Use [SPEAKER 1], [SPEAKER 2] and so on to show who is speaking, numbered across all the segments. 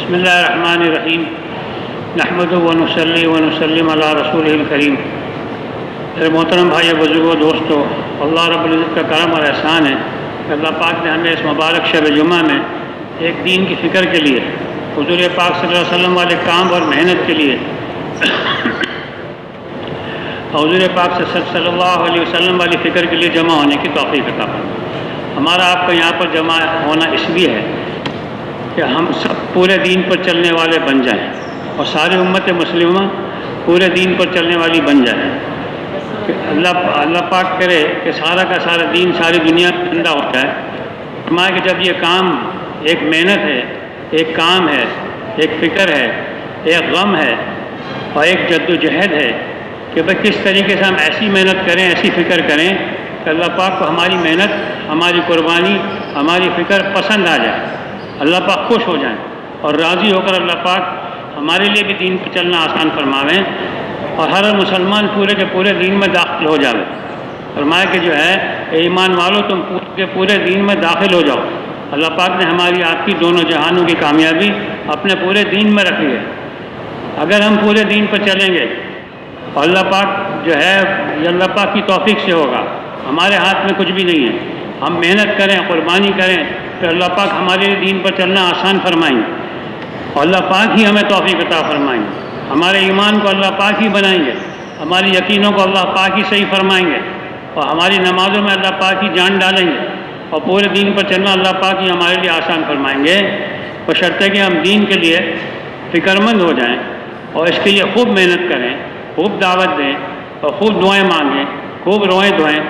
[SPEAKER 1] بسم اللہ الرحمن الرحیم نحمدہ ونصلی ونسلم علی رسولہ الکریم۔ میرے محترم بھائی بزرگوں دوستو، اللہ رب العزت کا کرم اور احسان ہے کہ اللہ پاک نے ہمیں اس مبارک شب جمعہ میں ایک دین کی فکر کے لیے، حضور پاک صلی اللہ علیہ وسلم والے کام اور محنت کے لیے، حضور پاک صلی اللہ علیہ وسلم والی فکر کے لیے جمع ہونے کی توفیق عطا فرمائے۔ ہمارا آپ کا یہاں پر جمع ہونا اس لیے ہے کہ ہم سب پورے دین پر چلنے والے بن جائیں اور ساری امت مسلمہ پورے دین پر چلنے والی بن جائیں۔ کہ اللہ پاک کرے کہ سارا کا سارا دین ساری دنیا میں زندہ ہو جائے۔ فرمایا کہ جب یہ کام ایک محنت ہے، ایک کام ہے، ایک فکر ہے، ایک غم ہے اور ایک جد و جہد ہے کہ بھئی کس طریقے سے ہم ایسی محنت کریں، ایسی فکر کریں کہ اللہ پاک کو ہماری محنت، ہماری قربانی، ہماری فکر پسند آ جائے، اللہ پاک خوش ہو جائیں اور راضی ہو کر اللہ پاک ہمارے لیے بھی دین پر چلنا آسان فرماویں اور ہر مسلمان پورے کے پورے دین میں داخل ہو جائے۔ فرمایا کہ جو ہے ایمان والو تم پورے دین میں داخل ہو جاؤ۔ اللہ پاک نے ہماری آپ کی دونوں جہانوں کی کامیابی اپنے پورے دین میں رکھی ہے۔ اگر ہم پورے دین پر چلیں گے اور اللہ پاک جو ہے یہ اللہ پاک کی توفیق سے ہوگا، ہمارے ہاتھ میں کچھ بھی نہیں ہے۔ ہم محنت کریں، قربانی کریں، پھر اللہ پاک ہمارے لیے دین پر چلنا آسان فرمائیں گے اور اللہ پاک ہی ہمیں توفیق عطا فرمائیں گے۔ ہمارے ایمان کو اللہ پاک ہی بنائیں گے، ہماری یقینوں کو اللہ پاک ہی صحیح فرمائیں گے اور ہماری نمازوں میں اللہ پاک ہی جان ڈالیں گے اور پورے دین پر چلنا اللہ پاک ہی ہمارے لیے آسان فرمائیں گے، بشرطے کہ ہم دین کے لیے فکر مند ہو جائیں اور اس کے لیے خوب محنت کریں، خوب دعوت دیں اور خوب دعائیں مانگیں، خوب روئیں دھوئیں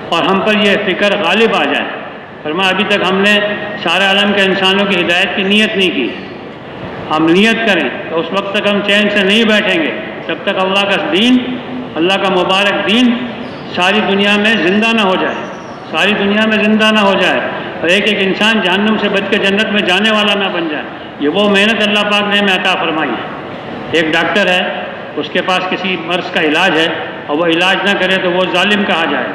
[SPEAKER 1] اور ہم پر یہ فکر غالب آ جائے۔ فرمایا ابھی تک ہم نے سارے عالم کے انسانوں کی ہدایت کی نیت نہیں کی۔ ہم نیت کریں تو اس وقت تک ہم چین سے نہیں بیٹھیں گے جب تک اللہ کا دین، اللہ کا مبارک دین ساری دنیا میں زندہ نہ ہو جائے، ساری دنیا میں زندہ نہ ہو جائے اور ایک ایک انسان جہنم سے بچ کے جنت میں جانے والا نہ بن جائے۔ یہ وہ محنت اللہ پاک نے ہمیں عطا فرمائی ہے۔ ایک ڈاکٹر ہے، اس کے پاس کسی مرض کا علاج ہے اور وہ علاج نہ کرے تو وہ ظالم کہا جائے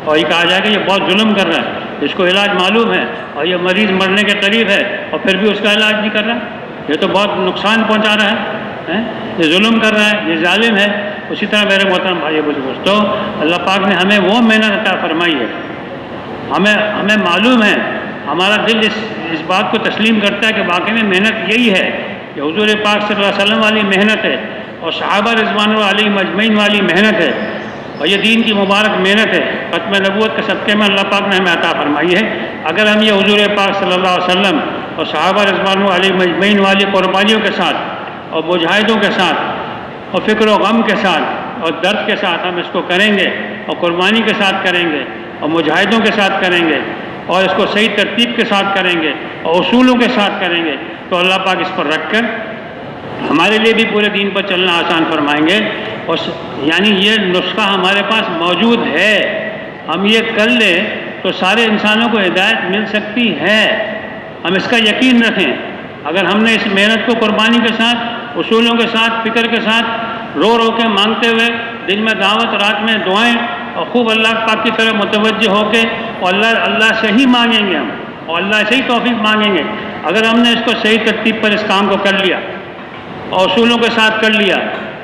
[SPEAKER 1] اور یہ کہا جائے کہ یہ بہت ظلم کر رہا ہے، اس کو علاج معلوم ہے اور یہ مریض مرنے کے قریب ہے اور پھر بھی اس کا علاج نہیں کر رہا، یہ تو بہت نقصان پہنچا رہا ہے، یہ ظلم کر رہا ہے، یہ ظالم ہے۔ اسی طرح میرے محترم بھائی دوستو، اللہ پاک نے ہمیں وہ محنت عطا فرمائی ہے۔ ہمیں معلوم ہے، ہمارا دل اس بات کو تسلیم کرتا ہے کہ واقعی میں محنت یہی ہے کہ حضور پاک صلی اللہ علیہ وسلم والی محنت ہے اور صحابہ رضوان اللہ علیہم اجمعین والی محنت ہے اور یہ دین کی مبارک محنت ہے، ختم نبوت کے صدقے میں اللہ پاک نے ہمیں عطا فرمائی ہے۔ اگر ہم یہ حضور پاک صلی اللہ علیہ وسلم اور صحابہ رضوان اللہ علیہم اجمعین والی قربانیوں کے ساتھ اور مجاہدوں کے ساتھ اور فکر و غم کے ساتھ اور درد کے ساتھ ہم اس کو کریں گے اور قربانی کے ساتھ کریں گے اور مجاہدوں کے ساتھ کریں گے اور اس کو صحیح ترتیب کے ساتھ کریں گے اور اصولوں کے ساتھ کریں گے تو اللہ پاک اس پر رکھ کر ہمارے لیے بھی پورے دین پر چلنا آسان فرمائیں گے۔ اور یعنی یہ نسخہ ہمارے پاس موجود ہے، ہم یہ کر لیں تو سارے انسانوں کو ہدایت مل سکتی ہے، ہم اس کا یقین رکھیں۔ اگر ہم نے اس محنت کو قربانی کے ساتھ، اصولوں کے ساتھ، فکر کے ساتھ، رو رو کے مانگتے ہوئے، دن میں دعوت، رات میں دعائیں اور خوب اللہ پاک کی طرف متوجہ ہو کے اور اللہ سے ہی مانگیں گے ہم اور اللہ سے ہی توفیق مانگیں گے۔ اگر ہم نے اس کو صحیح ترتیب پر اس کام کو کر لیا اور اصولوں کے ساتھ کر لیا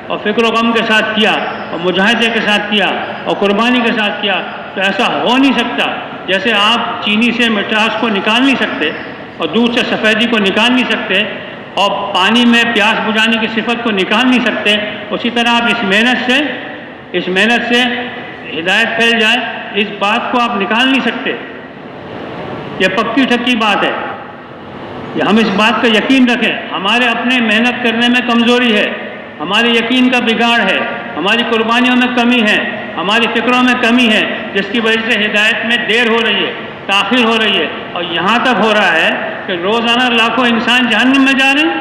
[SPEAKER 1] اور فکر و غم کے ساتھ کیا اور مجاہدے کے ساتھ کیا اور قربانی کے ساتھ کیا تو ایسا ہو نہیں سکتا جیسے آپ چینی سے مٹھاس کو نکال نہیں سکتے اور دودھ سے سفیدی کو نکال نہیں سکتے اور پانی میں پیاس بجھانے کی صفت کو نکال نہیں سکتے، اسی طرح آپ اس محنت سے ہدایت پھیل جائے، اس بات کو آپ نکال نہیں سکتے۔ یہ پکی ٹھکی بات ہے، ہم اس بات کا یقین رکھیں۔ ہمارے اپنے محنت کرنے میں کمزوری ہے، ہمارے یقین کا بگاڑ ہے، ہماری قربانیوں میں کمی ہے، ہماری فکروں میں کمی ہے، جس کی وجہ سے ہدایت میں دیر ہو رہی ہے، تاخیر ہو رہی ہے اور یہاں تک ہو رہا ہے کہ روزانہ لاکھوں انسان جہنم میں جا رہے ہیں۔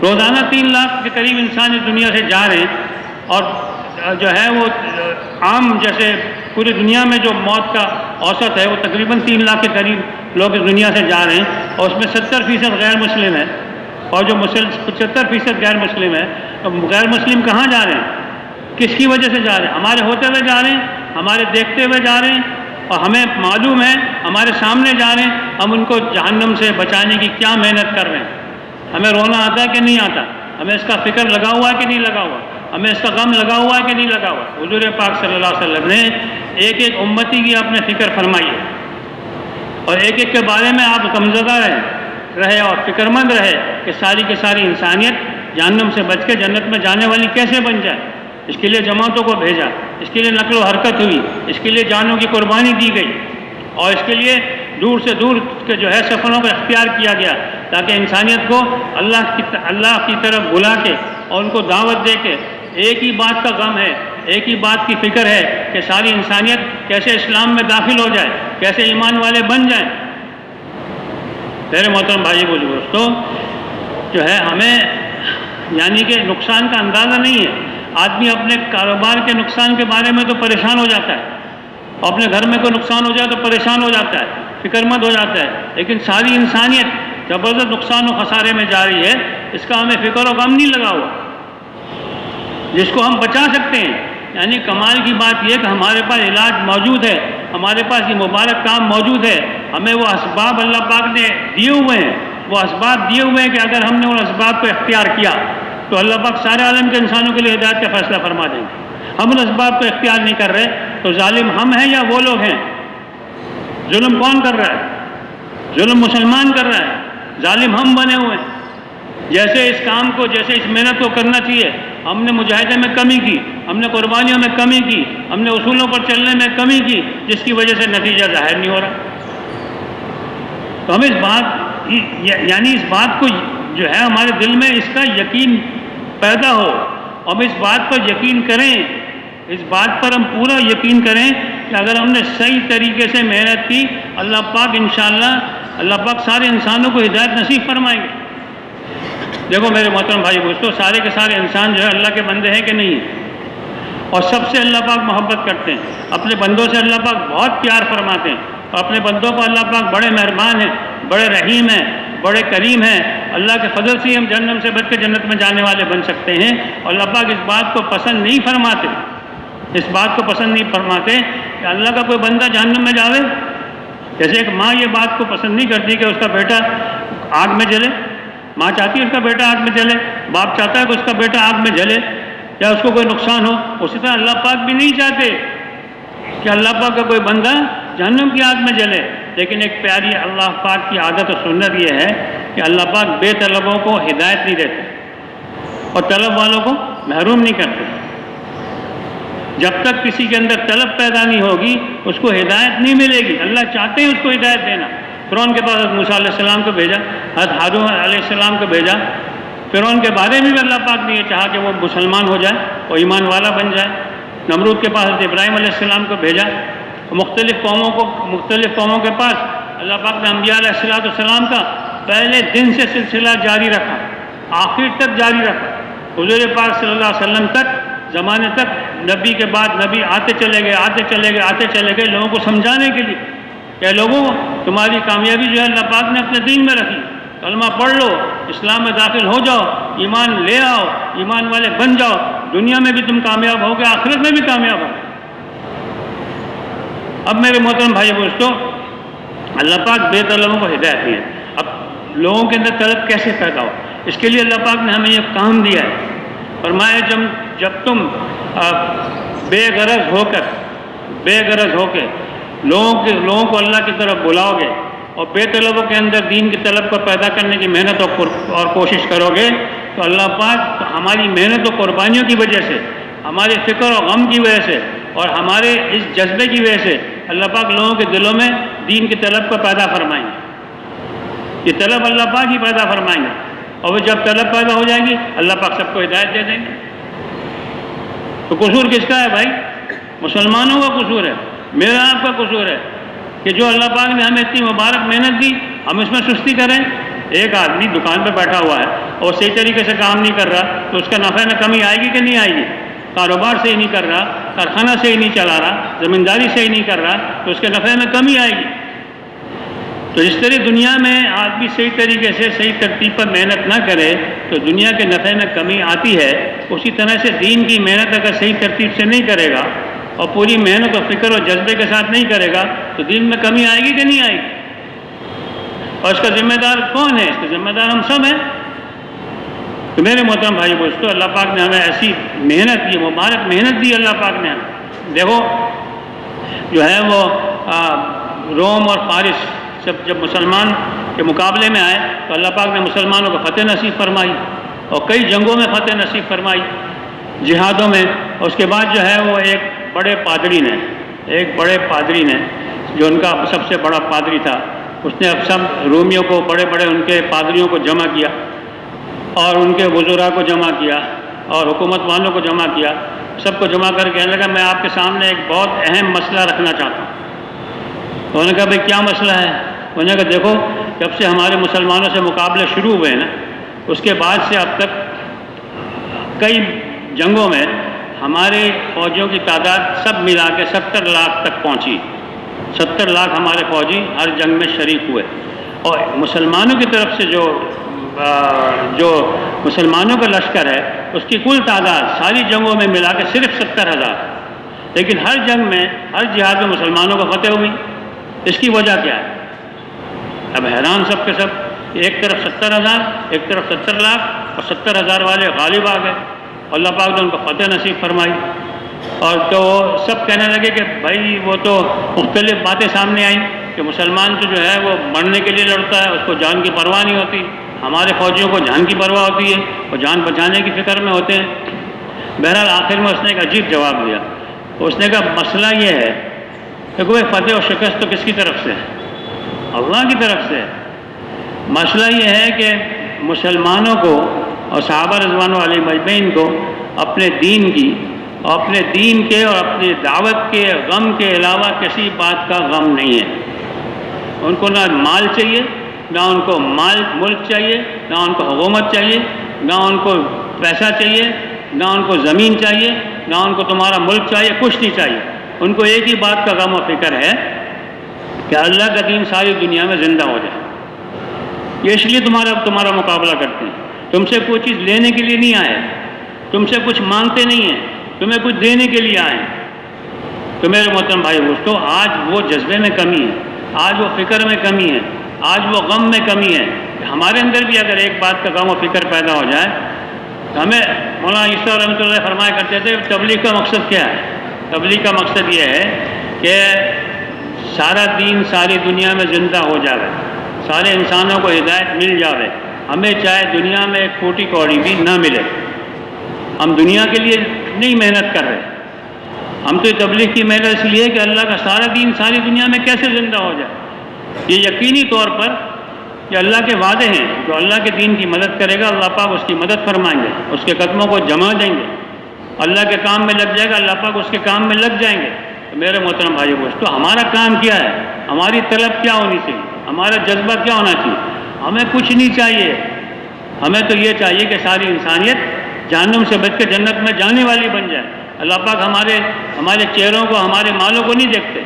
[SPEAKER 1] روزانہ 3 لاکھ کے قریب انسان اس دنیا سے جا رہے ہیں اور جو ہے وہ عام جیسے پوری دنیا میں جو موت کا اوسط ہے وہ تقریباً 3 لاکھ کے قریب لوگ اس دنیا سے جا رہے ہیں اور اس میں 70% غیر مسلم ہے اور جو 75% غیر مسلم ہے۔ تو غیر مسلم کہاں جا رہے ہیں؟ کس کی وجہ سے جا رہے ہیں؟ ہمارے ہوتے ہوئے جا رہے ہیں، ہمارے دیکھتے ہوئے جا رہے ہیں اور ہمیں معلوم ہے ہمارے سامنے جا رہے ہیں، ہم ان کو جہنم سے بچانے کی کیا محنت کر رہے ہیں۔ ہمیں رونا آتا ہے کہ نہیں آتا؟ ہمیں اس کا فکر لگا ہوا ہے کہ نہیں لگا ہوا؟ ہمیں اس کا غم لگا ہوا ہے کہ نہیں لگا ہوا؟ حضور پاک صلی اللہ علیہ وسلم نے ایک ایک امتی کی آپ نے فکر فرمائی ہے، اور ایک ایک کے بارے میں آپ غمزدہ رہے اور فکر مند رہے کہ ساری کی ساری انسانیت جہنم سے بچ کے جنت میں جانے والی کیسے بن جائے۔ اس کے لیے جماعتوں کو بھیجا، اس کے لیے نقل و حرکت ہوئی، اس کے لیے جانوں کی قربانی دی گئی، اور اس کے لیے دور سے دور کے جو ہے سفروں کو اختیار کیا گیا، تاکہ انسانیت کو اللہ کی طرف بلا کے اور ان کو دعوت دے کے ایک ہی بات کا غم ہے، ایک ہی بات کی فکر ہے کہ ساری انسانیت کیسے اسلام میں داخل ہو جائے، کیسے ایمان والے بن جائیں۔ میرے محترم بھائی دوستو، جو ہے ہمیں یعنی کہ نقصان کا اندازہ نہیں ہے۔ آدمی اپنے کاروبار کے نقصان کے بارے میں تو پریشان ہو جاتا ہے، اور اپنے گھر میں کوئی نقصان ہو جائے تو پریشان ہو جاتا ہے، فکر مند ہو جاتا ہے، لیکن ساری انسانیت زبردست نقصان و خسارے میں جا رہی ہے، اس کا ہمیں فکر و غم نہیں لگا ہوا، جس کو ہم بچا سکتے ہیں۔ یعنی کمال کی بات یہ کہ ہمارے پاس علاج موجود ہے، ہمارے پاس یہ مبارک کام موجود ہے، ہمیں وہ اسباب اللہ پاک نے دیے ہوئے ہیں، وہ اسباب دیے ہوئے ہیں کہ اگر ہم نے ان اسباب کو اختیار کیا تو اللہ پاک سارے عالم کے انسانوں کے لیے ہدایت کا فیصلہ فرما دیں گے۔ ہم ان اسباب کو اختیار نہیں کر رہے تو ظالم ہم ہیں یا وہ لوگ ہیں؟ ظلم کون کر رہا ہے؟ ظلم مسلمان کر رہا ہے، ظالم ہم بنے ہوئے ہیں۔ جیسے اس کام کو، جیسے اس محنت کو کرنا چاہیے، ہم نے مجاہدے میں کمی کی، ہم نے قربانیوں میں کمی کی، ہم نے اصولوں پر چلنے میں کمی کی، جس کی وجہ سے نتیجہ ظاہر نہیں ہو رہا۔ تو ہم اس بات کو جو ہے ہمارے دل میں اس کا یقین پیدا ہو، ہم اس بات پر یقین کریں، اس بات پر ہم پورا یقین کریں کہ اگر ہم نے صحیح طریقے سے محنت کی، اللہ پاک انشاءاللہ اللہ پاک سارے انسانوں کو ہدایت نصیب فرمائیں گے۔ دیکھو میرے محترم بھائی دوستو، سارے کے سارے انسان جو ہے اللہ کے بندے ہیں کہ نہیں ہیں؟ اور سب سے اللہ پاک محبت کرتے ہیں، اپنے بندوں سے اللہ پاک بہت پیار فرماتے ہیں، اور اپنے بندوں پر اللہ پاک بڑے مہربان ہیں، بڑے رحیم ہیں، بڑے کریم ہیں۔ اللہ کے فضل سے ہم جہنم سے بچ کے جنت میں جانے والے بن سکتے ہیں، اور اللہ پاک اس بات کو پسند نہیں فرماتے، اس بات کو پسند نہیں فرماتے کہ اللہ کا کوئی بندہ جہنم میں جاوے۔ جیسے ایک ماں یہ بات کو پسند نہیں کرتی کہ اس کا بیٹا آگ میں جلے، ماں چاہتی ہے اس کا بیٹا آگ میں جلے، باپ چاہتا ہے کہ اس کا بیٹا آگ میں جلے یا اس کو کوئی نقصان ہو۔ اسی طرح اللہ پاک بھی نہیں چاہتے کہ اللہ پاک کا کوئی بندہ جہنم کی آگ میں جلے، لیکن ایک پیاری اللہ پاک کی عادت و سنت یہ ہے کہ اللہ پاک بے طلبوں کو ہدایت نہیں دیتے اور طلب والوں کو محروم نہیں کرتے۔ جب تک کسی کے اندر طلب پیدا نہیں ہوگی اس کو ہدایت نہیں ملے گی۔ اللہ چاہتے ہیں اس کو ہدایت دینا۔ فرعون کے پاس حضرت موسیٰ علیہ السلام کو بھیجا، حضرت ہارون علیہ السلام کو بھیجا۔ فرعون کے بارے میں بھی اللہ پاک نے یہ چاہا کہ وہ مسلمان ہو جائے اور ایمان والا بن جائے۔ نمرود کے پاس حضرت ابراہیم علیہ السلام کو بھیجا۔ مختلف قوموں کے پاس اللہ پاک نے انبیاء علیہ السلام کا پہلے دن سے سلسلہ جاری رکھا، آخر تک جاری رکھا۔ حضور پاک صلی اللہ علیہ وسلم تک، زمانے تک نبی کے بعد نبی آتے چلے گئے لوگوں کو سمجھانے کے لیے کہ لوگوں تمہاری کامیابی جو ہے اللہ پاک نے اپنے دین میں رکھی، کلمہ پڑھ لو، اسلام میں داخل ہو جاؤ، ایمان لے آؤ، ایمان والے بن جاؤ، دنیا میں بھی تم کامیاب ہوگے، آخرت میں بھی کامیاب ہو۔ اب میرے محترم بھائی دوستو، اللہ پاک بے طلبوں کو ہدایت دی ہے۔ اب لوگوں کے اندر طلب کیسے پیدا ہو، اس کے لیے اللہ پاک نے ہمیں یہ کام دیا ہے۔ فرمایا جب تم بے غرض ہو کے لوگوں کو اللہ کی طرف بلاؤ گے اور بے طلبوں کے اندر دین کی طلب کو پیدا کرنے کی محنت اور کوشش کرو گے، تو اللہ پاک ہماری محنت و قربانیوں کی وجہ سے، ہمارے فکر و غم کی وجہ سے اور ہمارے اس جذبے کی وجہ سے اللہ پاک لوگوں کے دلوں میں دین کی طلب کو پیدا فرمائیں گے۔ یہ طلب اللہ پاک ہی پیدا فرمائیں گے، اور وہ جب طلب پیدا ہو جائے گی اللہ پاک سب کو ہدایت دے دیں گے۔ تو قصور کس کا ہے بھائی؟ مسلمانوں کا قصور ہے، میرا آپ کا قصور ہے کہ جو اللہ پاک نے ہمیں اتنی مبارک محنت دی ہم اس میں سستی کریں۔ ایک آدمی دکان پہ بیٹھا ہوا ہے اور صحیح طریقے سے کام نہیں کر رہا تو اس کا نفع میں کمی آئے گی کہ نہیں آئے گی؟ کاروبار صحیح نہیں کر رہا، کارخانہ صحیح نہیں چلا رہا، زمینداری صحیح نہیں کر رہا تو اس کے نفع میں کمی آئے گی۔ تو اس طرح دنیا میں آدمی صحیح طریقے سے صحیح ترتیب پر محنت نہ کرے تو دنیا کے نفع میں کمی آتی ہے۔ اسی طرح سے دین کی محنت اگر صحیح ترتیب سے نہیں کرے گا اور پوری محنت اور فکر اور جذبے کے ساتھ نہیں کرے گا تو دین میں کمی آئے گی کہ نہیں آئے گی؟ اور اس کا ذمہ دار کون ہے؟ اس کا ذمہ دار ہم سب ہیں۔ تو میرے محترم بھائی دوستو، اللہ پاک نے ہمیں ایسی محنت دی، مبارک محنت دی اللہ پاک نے ہمیں۔ دیکھو جو ہے وہ روم اور فارس جب مسلمان کے مقابلے میں آئے تو اللہ پاک نے مسلمانوں کو فتح نصیب فرمائی اور کئی جنگوں میں فتح نصیب فرمائی، جہادوں میں۔ اور اس کے بعد جو ہے وہ ایک بڑے پادری نے جو ان کا سب سے بڑا پادری تھا، اس نے اب سب رومیوں کو، بڑے بڑے ان کے پادریوں کو جمع کیا اور ان کے وزراء کو جمع کیا اور حکومت والوں کو جمع کیا، سب کو جمع کر کے کہنے لگا میں آپ کے سامنے ایک بہت اہم مسئلہ رکھنا چاہتا ہوں۔ تو انہوں نے کہا بھئی کیا مسئلہ ہے؟ انہوں نے کہا دیکھو جب سے ہمارے مسلمانوں سے مقابلے شروع ہوئے نا، اس کے بعد سے اب تک کئی جنگوں میں ہمارے فوجیوں کی تعداد سب ملا کے 70 لاکھ تک پہنچی۔ 70 لاکھ ہمارے فوجی ہر جنگ میں شریک ہوئے، اور مسلمانوں کی طرف سے جو مسلمانوں کا لشکر ہے اس کی کل تعداد ساری جنگوں میں ملا کے صرف 70,000، لیکن ہر جنگ میں، ہر جہاد میں مسلمانوں کو فتح ہوئی۔ اس کی وجہ کیا ہے؟ اب حیران سب کے سب، ایک طرف 70,000، ایک طرف 70 لاکھ، اور 70,000 والے غالب آ گئے، اللہ پاک نے ان کو فتح نصیب فرمائی۔ اور تو سب کہنے لگے کہ بھائی وہ تو مختلف باتیں سامنے آئیں کہ مسلمان تو جو ہے وہ مرنے کے لیے لڑتا ہے، اس کو جان کی پرواہ نہیں ہوتی، ہمارے فوجیوں کو جان کی پرواہ ہوتی ہے، وہ جان بچانے کی فکر میں ہوتے ہیں۔ بہرحال آخر میں اس نے ایک عجیب جواب دیا، اس نے کہا مسئلہ یہ ہے کہ کوئی فتح و شکست تو کس کی طرف سے ہے؟ اللہ کی طرف سے ہے۔ مسئلہ یہ ہے کہ مسلمانوں کو اور صحابہ رضوان علیہم اجمعین کو اپنے دین کی اور اپنے دین کے اور اپنی دعوت کے غم کے علاوہ کسی بات کا غم نہیں ہے۔ ان کو نہ مال چاہیے، نہ ان کو ملک چاہیے، نہ ان کو حکومت چاہیے، نہ ان کو پیسہ چاہیے، نہ ان کو زمین چاہیے، نہ ان کو تمہارا ملک چاہیے، کچھ نہیں چاہیے۔ ان کو ایک ہی بات کا غم و فکر ہے کہ اللہ کا دین ساری دنیا میں زندہ ہو جائے۔ یہ اس لیے تمہارا مقابلہ کرتے ہیں، تم سے کوئی چیز لینے کے لیے نہیں آئے، تم سے کچھ مانگتے نہیں ہیں، تمہیں کچھ دینے کے لیے آئے۔ تو میرے محترم بھائی دوستو، آج وہ جذبے میں کمی ہے، آج وہ فکر میں کمی ہے، آج وہ غم میں کمی ہے کہ ہمارے اندر بھی اگر ایک بات کا غم و فکر پیدا ہو جائے تو ہمیں مولانا عیسیٰ رحمۃ اللہ فرمایا کرتے تھے تبلیغ کا مقصد کیا ہے؟ تبلیغ کا مقصد یہ ہے کہ سارا دین ساری دنیا میں زندہ ہو جائے، سارے انسانوں کو ہدایت مل جائے، ہمیں چاہے دنیا میں ایک پھوٹی کوڑی بھی نہ ملے۔ ہم دنیا کے لیے نہیں محنت کر رہے، ہم تو تبلیغ کی محنت اس لیے کہ اللہ کا سارا دین ساری دنیا میں کیسے زندہ ہو جائے۔ یہ یقینی طور پر یہ اللہ کے وعدے ہیں، جو اللہ کے دین کی مدد کرے گا اللہ پاک اس کی مدد فرمائیں گے، اس کے قدموں کو جما دیں گے، اللہ کے کام میں لگ جائے گا اللہ پاک اس کے کام میں لگ جائیں گے۔ تو میرے محترم بھائی دوستو، ہمارا کام کیا ہے؟ ہماری طلب کیا ہونی چاہیے؟ ہمارا جذبہ کیا ہونا چاہیے؟ ہمیں کچھ نہیں چاہیے، ہمیں تو یہ چاہیے کہ ساری انسانیت جہنم سے بچ کے جنت میں جانے والی بن جائے۔ اللہ پاک ہمارے چہروں کو، ہمارے مالوں کو نہیں دیکھتے،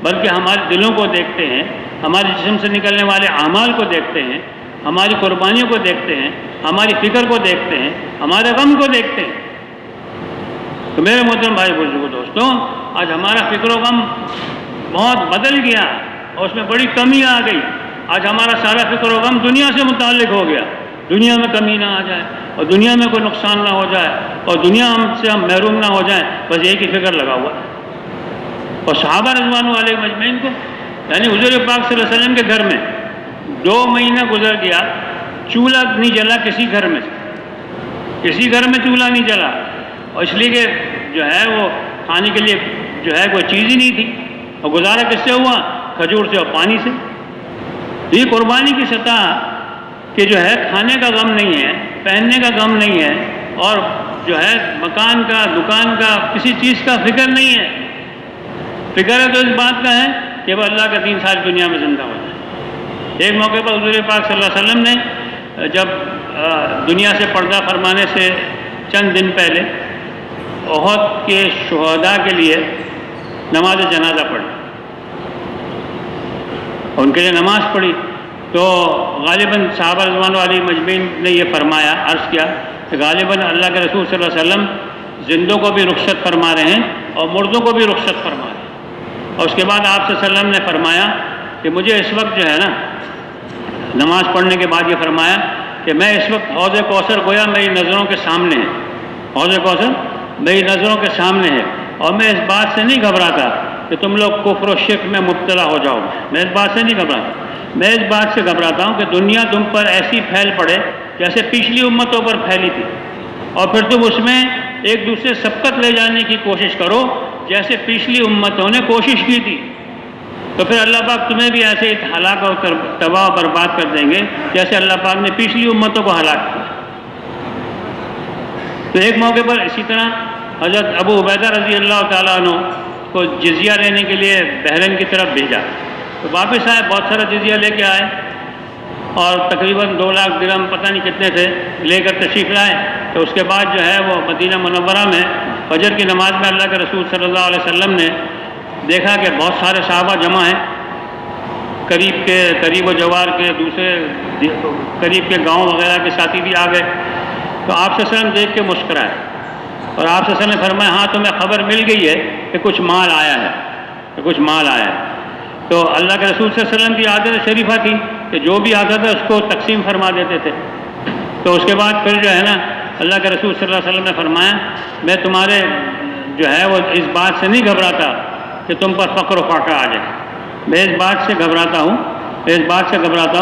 [SPEAKER 1] بلکہ ہمارے دلوں کو دیکھتے ہیں، ہمارے جسم سے نکلنے والے اعمال کو دیکھتے ہیں، ہماری قربانیوں کو دیکھتے ہیں، ہماری فکر کو دیکھتے ہیں، ہمارے غم کو دیکھتے ہیں۔ تو میرے محترم بھائی بزرگوں دوستوں، آج ہمارا فکر و غم بہت بدل گیا اور اس میں بڑی کمی آ گئی۔ آج ہمارا سارا فکر و غم دنیا سے متعلق ہو گیا، دنیا میں کمی نہ آ جائے اور دنیا میں کوئی نقصان نہ ہو جائے اور دنیا سے ہم محروم نہ ہو جائیں، بس ایک ہی فکر لگا ہوا ہے۔ اور صحابہ رضوان علیہم اجمعین کو، یعنی حضور پاک صلی اللہ علیہ وسلم کے گھر میں 2 مہینہ گزر گیا، چولہا نہیں جلا کسی گھر میں، کسی گھر میں چولہا نہیں جلا، اور اس لیے کہ جو ہے وہ کھانے کے لیے جو ہے کوئی چیز ہی نہیں تھی، اور گزارا کس سے ہوا؟ کھجور سے اور پانی سے۔ یہ قربانی کی سطح کہ جو ہے کھانے کا غم نہیں ہے، پہننے کا غم نہیں ہے، اور جو ہے مکان کا، دکان کا، کسی چیز کا فکر نہیں ہے۔ فکر ہے تو اس بات کا ہے کہ وہ اللہ کا دین ساری دنیا میں زندہ ہو جائے۔ ایک موقع پر حضور پاک صلی اللہ علیہ وسلم نے جب دنیا سے پردہ فرمانے سے چند دن پہلے احد کے شہداء کے لیے نماز جنازہ پڑھی، ان کے لیے نماز پڑھی، تو غالباً صحابہ رضوان علیہم اجمعین نے یہ فرمایا، عرض کیا کہ غالباً اللہ کے رسول صلی اللہ علیہ وسلم زندوں کو بھی رخصت فرما رہے ہیں اور مردوں کو بھی رخصت فرما دیں۔ اور اس کے بعد آپ صلی اللہ علیہ وسلم نے فرمایا کہ مجھے اس وقت جو ہے نا نماز پڑھنے کے بعد یہ فرمایا کہ میں اس وقت حوض کوثر گویا میری نظروں کے سامنے ہے، حوض کوثر میری نظروں کے سامنے ہے، اور میں اس بات سے نہیں گھبراتا کہ تم لوگ کفر و شرک میں مبتلا ہو جاؤ، میں اس بات سے نہیں گھبراتا، میں اس بات سے گھبراتا ہوں کہ دنیا تم پر ایسی پھیل پڑے جیسے پچھلی امتوں پر پھیلی تھی، اور پھر تم اس میں ایک دوسرے سبقت لے جانے کی کوشش کرو جیسے پچھلی امتوں نے کوشش کی تھی، تو پھر اللہ پاک تمہیں بھی ایسے ہلاک اور تباہ و برباد کر دیں گے جیسے اللہ پاک نے پچھلی امتوں کو ہلاک کیا۔ تو ایک موقع پر اسی طرح حضرت ابو عبیدہ رضی اللہ تعالیٰ عنہ کو جزیہ لینے کے لیے بحرین کی طرف بھیجا، تو واپس آئے، بہت سارا جزیہ لے کے آئے، اور تقریباً 2 لاکھ درہم پتہ نہیں کتنے تھے لے کر تشریف لائے۔ تو اس کے بعد جو ہے وہ مدینہ منورہ میں فجر کی نماز میں اللہ کے رسول صلی اللہ علیہ وسلم نے دیکھا کہ بہت سارے صحابہ جمع ہیں، قریب و جوار کے، دوسرے قریب کے گاؤں وغیرہ کے ساتھی بھی آ گئے، تو آپ صلی اللہ علیہ وسلم دیکھ کے مسکرائے، اور آپ صلی اللہ علیہ وسلم نے فرمایا ہاں تمہیں خبر مل گئی ہے کہ کچھ مال آیا ہے، کہ کچھ مال آیا ہے۔ تو اللہ کے رسول صلی اللہ علیہ وسلم کی عادت شریفہ تھی کہ جو بھی آتا تھا اس کو تقسیم فرما دیتے تھے۔ تو اس کے بعد پھر جو ہے نا اللہ کے رسول صلی اللہ علیہ وسلم نے فرمایا میں تمہارے جو ہے وہ اس بات سے نہیں گھبراتا کہ تم پر فقر و فاقہ آ جائے، میں اس بات سے گھبراتا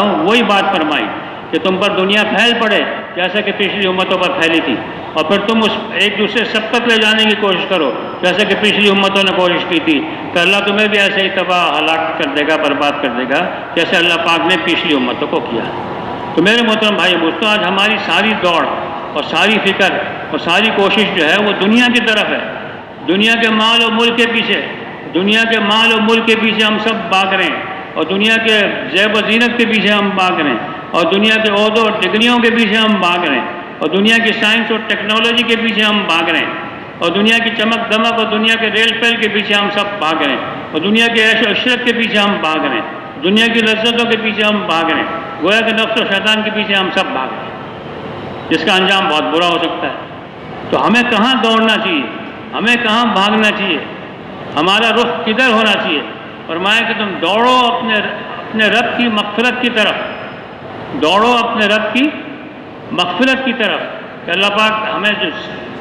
[SPEAKER 1] ہوں، وہی بات فرمائی کہ تم پر دنیا پھیل پڑے جیسا کہ پچھلی امتوں پر پھیلی تھی، اور پھر تم اس ایک دوسرے سبقت لے جانے کی کوشش کرو جیسے کہ پچھلی امتوں نے کوشش کی تھی، تو اللہ تمہیں بھی ایسے ہی تباہ ہلاک کر دے گا، برباد کر دے گا جیسے اللہ پاک نے پچھلی امتوں کو کیا۔ تو میرے محترم بھائی دوستوں، آج ہماری ساری دوڑ اور ساری فکر اور ساری کوشش جو ہے وہ دنیا کی طرف ہے، دنیا کے مال و ملک کے پیچھے، دنیا کے مال و ملک کے پیچھے ہم سب بھاگ رہے ہیں، اور دنیا کے زیب و زینت کے پیچھے ہم بھاگ رہے ہیں، اور دنیا کے عہدوں اور ڈگریوں کے پیچھے ہم بھاگ رہے ہیں، اور دنیا کی سائنس اور ٹیکنالوجی کے پیچھے ہم بھاگ رہے ہیں، اور دنیا کی چمک دمک اور دنیا کے ریل پیل کے پیچھے ہم سب بھاگ رہے ہیں، اور دنیا کے عیش و عشرت کے پیچھے ہم بھاگ رہے ہیں، دنیا کی لذتوں کے پیچھے ہم بھاگ رہے ہیں، گویا کہ نفس و شیطان کے پیچھے ہم سب بھاگ رہے ہیں، جس کا انجام بہت برا ہو سکتا ہے۔ تو ہمیں کہاں دوڑنا چاہیے، ہمیں کہاں بھاگنا چاہیے، ہمارا رخ کدھر ہونا چاہیے؟ فرمایا کہ تم دوڑو اپنے رب کی مغفرت کی طرف، دوڑو اپنے رب کی مغفرت کی طرف، کہ اللہ پاک ہمیں جو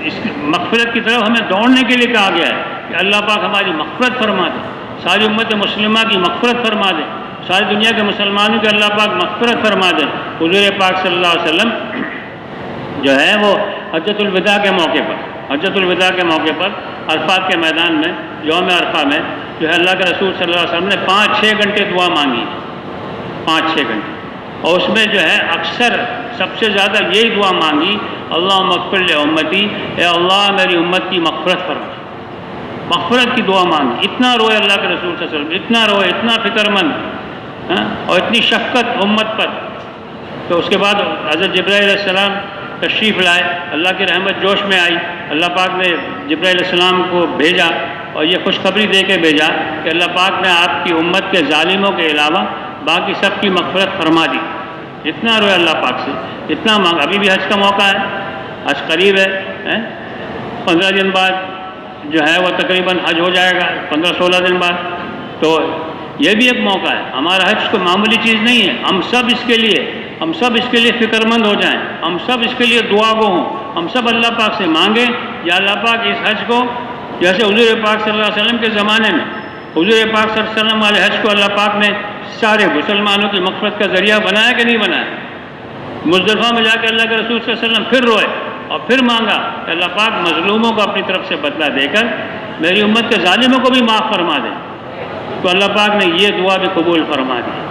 [SPEAKER 1] اس مغفرت کی طرف ہمیں دوڑنے کے لیے کہا گیا ہے کہ اللہ پاک ہماری مغفرت فرما دے، ساری امت مسلمہ کی مغفرت فرما دے، ساری دنیا کے مسلمانوں کی اللہ پاک مغفرت فرما دے۔ حضور پاک صلی اللہ علیہ وسلم جو ہے وہ حجۃ الوداع کے موقع پر عرفات کے میدان میں یوم عرفہ میں جو ہے اللہ کے رسول صلی اللہ علیہ وسلم نے 5-6 گھنٹے دعا مانگی، 5-6 گھنٹے، اور اس میں جو ہے اکثر سب سے زیادہ یہی دعا مانگی اللہم اغفر لامتی، اے اللہ میری امت کی مغفرت فرما، مغفرت کی دعا مانگی، اتنا روئے اللہ کے رسول صلی اللہ علیہ وسلم، اتنا روئے، اتنا فکر مند اور اتنی شفقت امت پر۔ تو اس کے بعد حضرت جبرائیل علیہ السلام تشریف لائے، اللہ کی رحمت جوش میں آئی، اللہ پاک نے جبرائیل علیہ السلام کو بھیجا اور یہ خوشخبری دے کے بھیجا کہ اللہ پاک نے آپ کی امت کے ظالموں کے علاوہ باقی سب کی مغفرت فرما دی۔ اتنا روئے اللہ پاک سے، اتنا مانگ۔ ابھی بھی حج کا موقع ہے، حج قریب ہے، 15 دن بعد جو ہے وہ تقریباً حج ہو جائے گا، 15-16 دن بعد۔ تو یہ بھی ایک موقع ہے، ہمارا حج کوئی معمولی چیز نہیں ہے، ہم سب اس کے لیے فکر مند ہو جائیں، ہم سب اس کے لیے دعا گو ہوں، ہم سب اللہ پاک سے مانگیں یا اللہ پاک اس حج کو جیسے حضور پاک صلی اللہ علیہ وسلم کے زمانے میں حضور پاک صلی اللہ علیہ وسلم والے حج کو اللہ پاک نے سارے مسلمانوں کی مغفرت کا ذریعہ بنایا کہ نہیں بنایا؟ مزدلفہ میں جا کے اللہ کے رسول صلی اللہ علیہ وسلم پھر روئے اور پھر مانگا کہ اللہ پاک مظلوموں کو اپنی طرف سے بدلہ دے کر میری امت کے ظالموں کو بھی معاف فرما دے۔ تو اللہ پاک نے یہ دعا بھی قبول فرما دی۔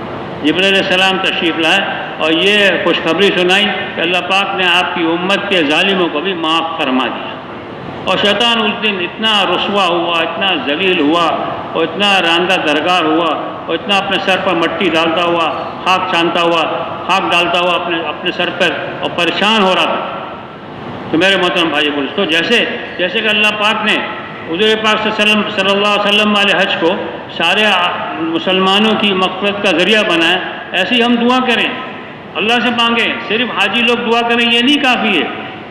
[SPEAKER 1] جبرائیل علیہ السلام تشریف لائے اور یہ خوشخبری سنائی کہ اللہ پاک نے آپ کی امت کے ظالموں کو بھی معاف فرما دیا۔ اور شیطان اس دن اتنا رسوا ہوا، اتنا ذلیل ہوا اور اتنا راندہ درگار ہوا اور اتنا اپنے سر پر مٹی ڈالتا ہوا، خاک ڈالتا ہوا اپنے سر پر اور پریشان ہو رہا تھا۔ تو میرے محترم بھائی دوستو، جیسے کہ اللہ پاک نے حضور پاک صلی اللہ علیہ وسلم والے حج کو سارے مسلمانوں کی مغفرت کا ذریعہ بنایا، ایسے ہی ہم دعا کریں، اللہ سے مانگیں۔ صرف حاجی لوگ دعا کریں یہ نہیں کافی ہے،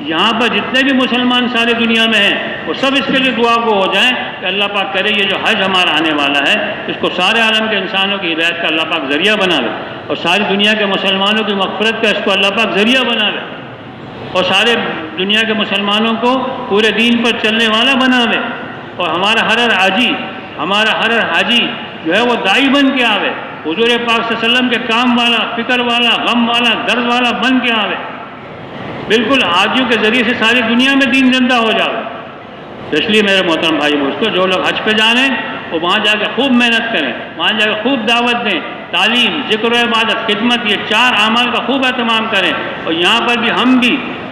[SPEAKER 1] یہاں پر جتنے بھی مسلمان ساری دنیا میں ہیں وہ سب اس کے لیے دعا کو ہو جائیں کہ اللہ پاک کرے یہ جو حج ہمارا آنے والا ہے اس کو سارے عالم کے انسانوں کی ہدایت کا اللہ پاک ذریعہ بنا لے، اور ساری دنیا کے مسلمانوں کی مغفرت کا اس کو اللہ پاک ذریعہ بنا لے، اور سارے دنیا کے مسلمانوں کو پورے دین پر چلنے والا بنا لے، اور ہمارا ہر حاجی جو ہے وہ داعی بن کے آوے، حضور پاک صلی اللہ علیہ وسلم کے کام والا، فکر والا، غم والا، درد والا بن کے آوے، بالکل حاجیوں کے ذریعے سے ساری دنیا میں دین زندہ ہو جائے۔ تو اس لیے میرے محترم بھائی دوستو، جو لوگ حج پہ جانے وہ وہاں جا کے خوب محنت کریں، وہاں جا کے خوب دعوت دیں، تعلیم، ذکر و عبادت، خدمت، یہ 4 اعمال کا خوب اہتمام کریں، اور یہاں پر بھی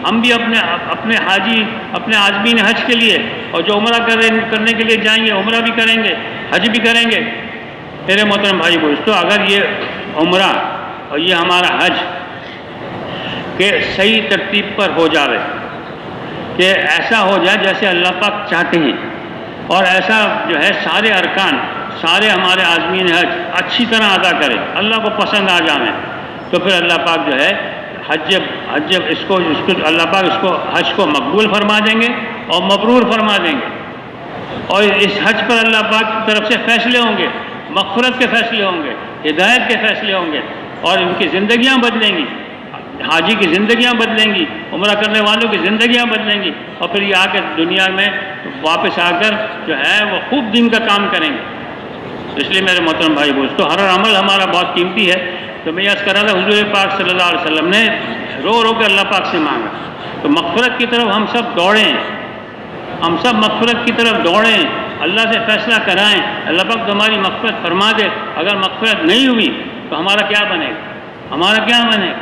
[SPEAKER 1] ہم بھی اپنے حاجی، اپنے عازمین حج کے لیے، اور جو عمرہ کرنے کے لیے جائیں گے عمرہ بھی کریں گے، حج بھی کریں گے۔ میرے محترم بھائی دوستو، اگر یہ عمرہ اور یہ ہمارا حج کہ صحیح ترتیب پر ہو جاوے، کہ ایسا ہو جائے جیسے اللہ پاک چاہتے ہیں، اور ایسا جو ہے سارے ارکان، سارے ہمارے عازمین حج اچھی طرح ادا کرے، اللہ کو پسند آ جائیں، تو پھر اللہ پاک جو ہے حج اس کو اللہ پاک اس کو حج کو مقبول فرما دیں گے اور مبرور فرما دیں گے، اور اس حج پر اللہ پاک کی طرف سے فیصلے ہوں گے، مغفرت کے فیصلے ہوں گے، ہدایت کے فیصلے ہوں گے، اور ان کی زندگیاں بدلیں گی، حاجی کی زندگیاں بدلیں گی، عمرہ کرنے والوں کی زندگیاں بدلیں گی، اور پھر یہ آ کے دنیا میں واپس آ کر جو ہے وہ خوب دین کا کام کریں گے۔ اس لیے میرے محترم بھائی دوستو، ہر عمل ہمارا بہت قیمتی ہے۔ تو میں عرض کر رہا تھا، حضور پاک صلی اللہ علیہ وسلم نے رو کے اللہ پاک سے مانگا، تو مغفرت کی طرف ہم سب دوڑیں، ہم سب مغفرت کی طرف دوڑیں، اللہ سے فیصلہ کرائیں، اللہ پاک تمہاری مغفرت فرما دے۔ اگر مغفرت نہیں ہوئی تو ہمارا کیا بنے گا؟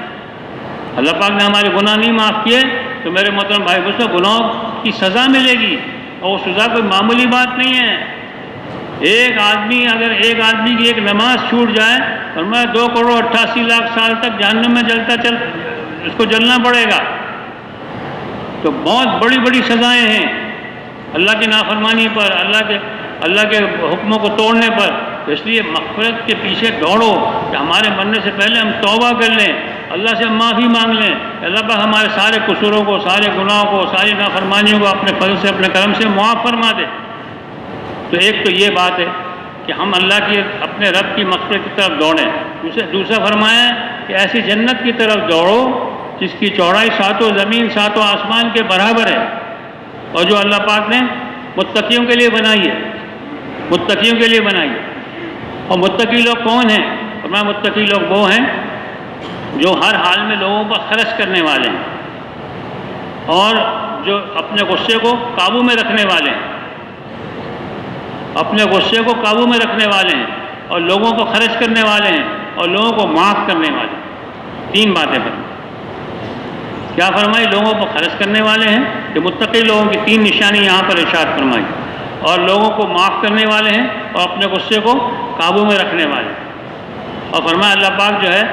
[SPEAKER 1] اللہ پاک نے ہمارے گناہ نہیں معاف کیے تو میرے محترم بھائی دوستو، گناہوں کی سزا ملے گی، اور وہ سزا کوئی معمولی بات نہیں ہے۔ اگر ایک آدمی کی ایک نماز چھوٹ جائے اور میں 2,88,00,000 سال تک جہنم میں اس کو جلنا پڑے گا، تو بہت بڑی بڑی سزائیں ہیں اللہ کی نافرمانی پر، اللہ کے حکموں کو توڑنے پر۔ تو اس لیے مغفرت کے پیچھے دوڑو، کہ ہمارے مرنے سے پہلے ہم توبہ کر لیں، اللہ سے معافی مانگ لیں، اللہ پاک ہمارے سارے قصوروں کو، سارے گناہوں کو، ساری نافرمانیوں کو اپنے فضل سے، اپنے کرم سے معاف فرما دے۔ تو ایک تو یہ بات ہے کہ ہم اپنے رب کی مغفرت کی طرف دوڑیں۔ دوسرا فرمایا کہ ایسی جنت کی طرف دوڑو جس کی چوڑائی 7 زمین 7 آسمان کے برابر ہے، اور جو اللہ پاک نے متقیوں کے لیے بنائی ہے۔ اور متقی لوگ کون ہیں؟ فرمایا متقی لوگ وہ ہیں جو ہر حال میں لوگوں پر خرچ کرنے والے ہیں، اور جو اپنے غصے کو قابو میں رکھنے والے ہیں، اور لوگوں کو خرچ کرنے والے ہیں، اور لوگوں کو معاف کرنے والے ہیں۔ 3 باتیں فرمائی۔ کیا فرمائی؟ لوگوں کو خرچ کرنے والے ہیں، کہ متقی لوگوں کی 3 نشانی یہاں پر ارشاد فرمائی، اور لوگوں کو معاف کرنے والے ہیں، اور اپنے غصے کو قابو میں رکھنے والے ہیں۔ اور فرمایا اللہ پاک جو ہے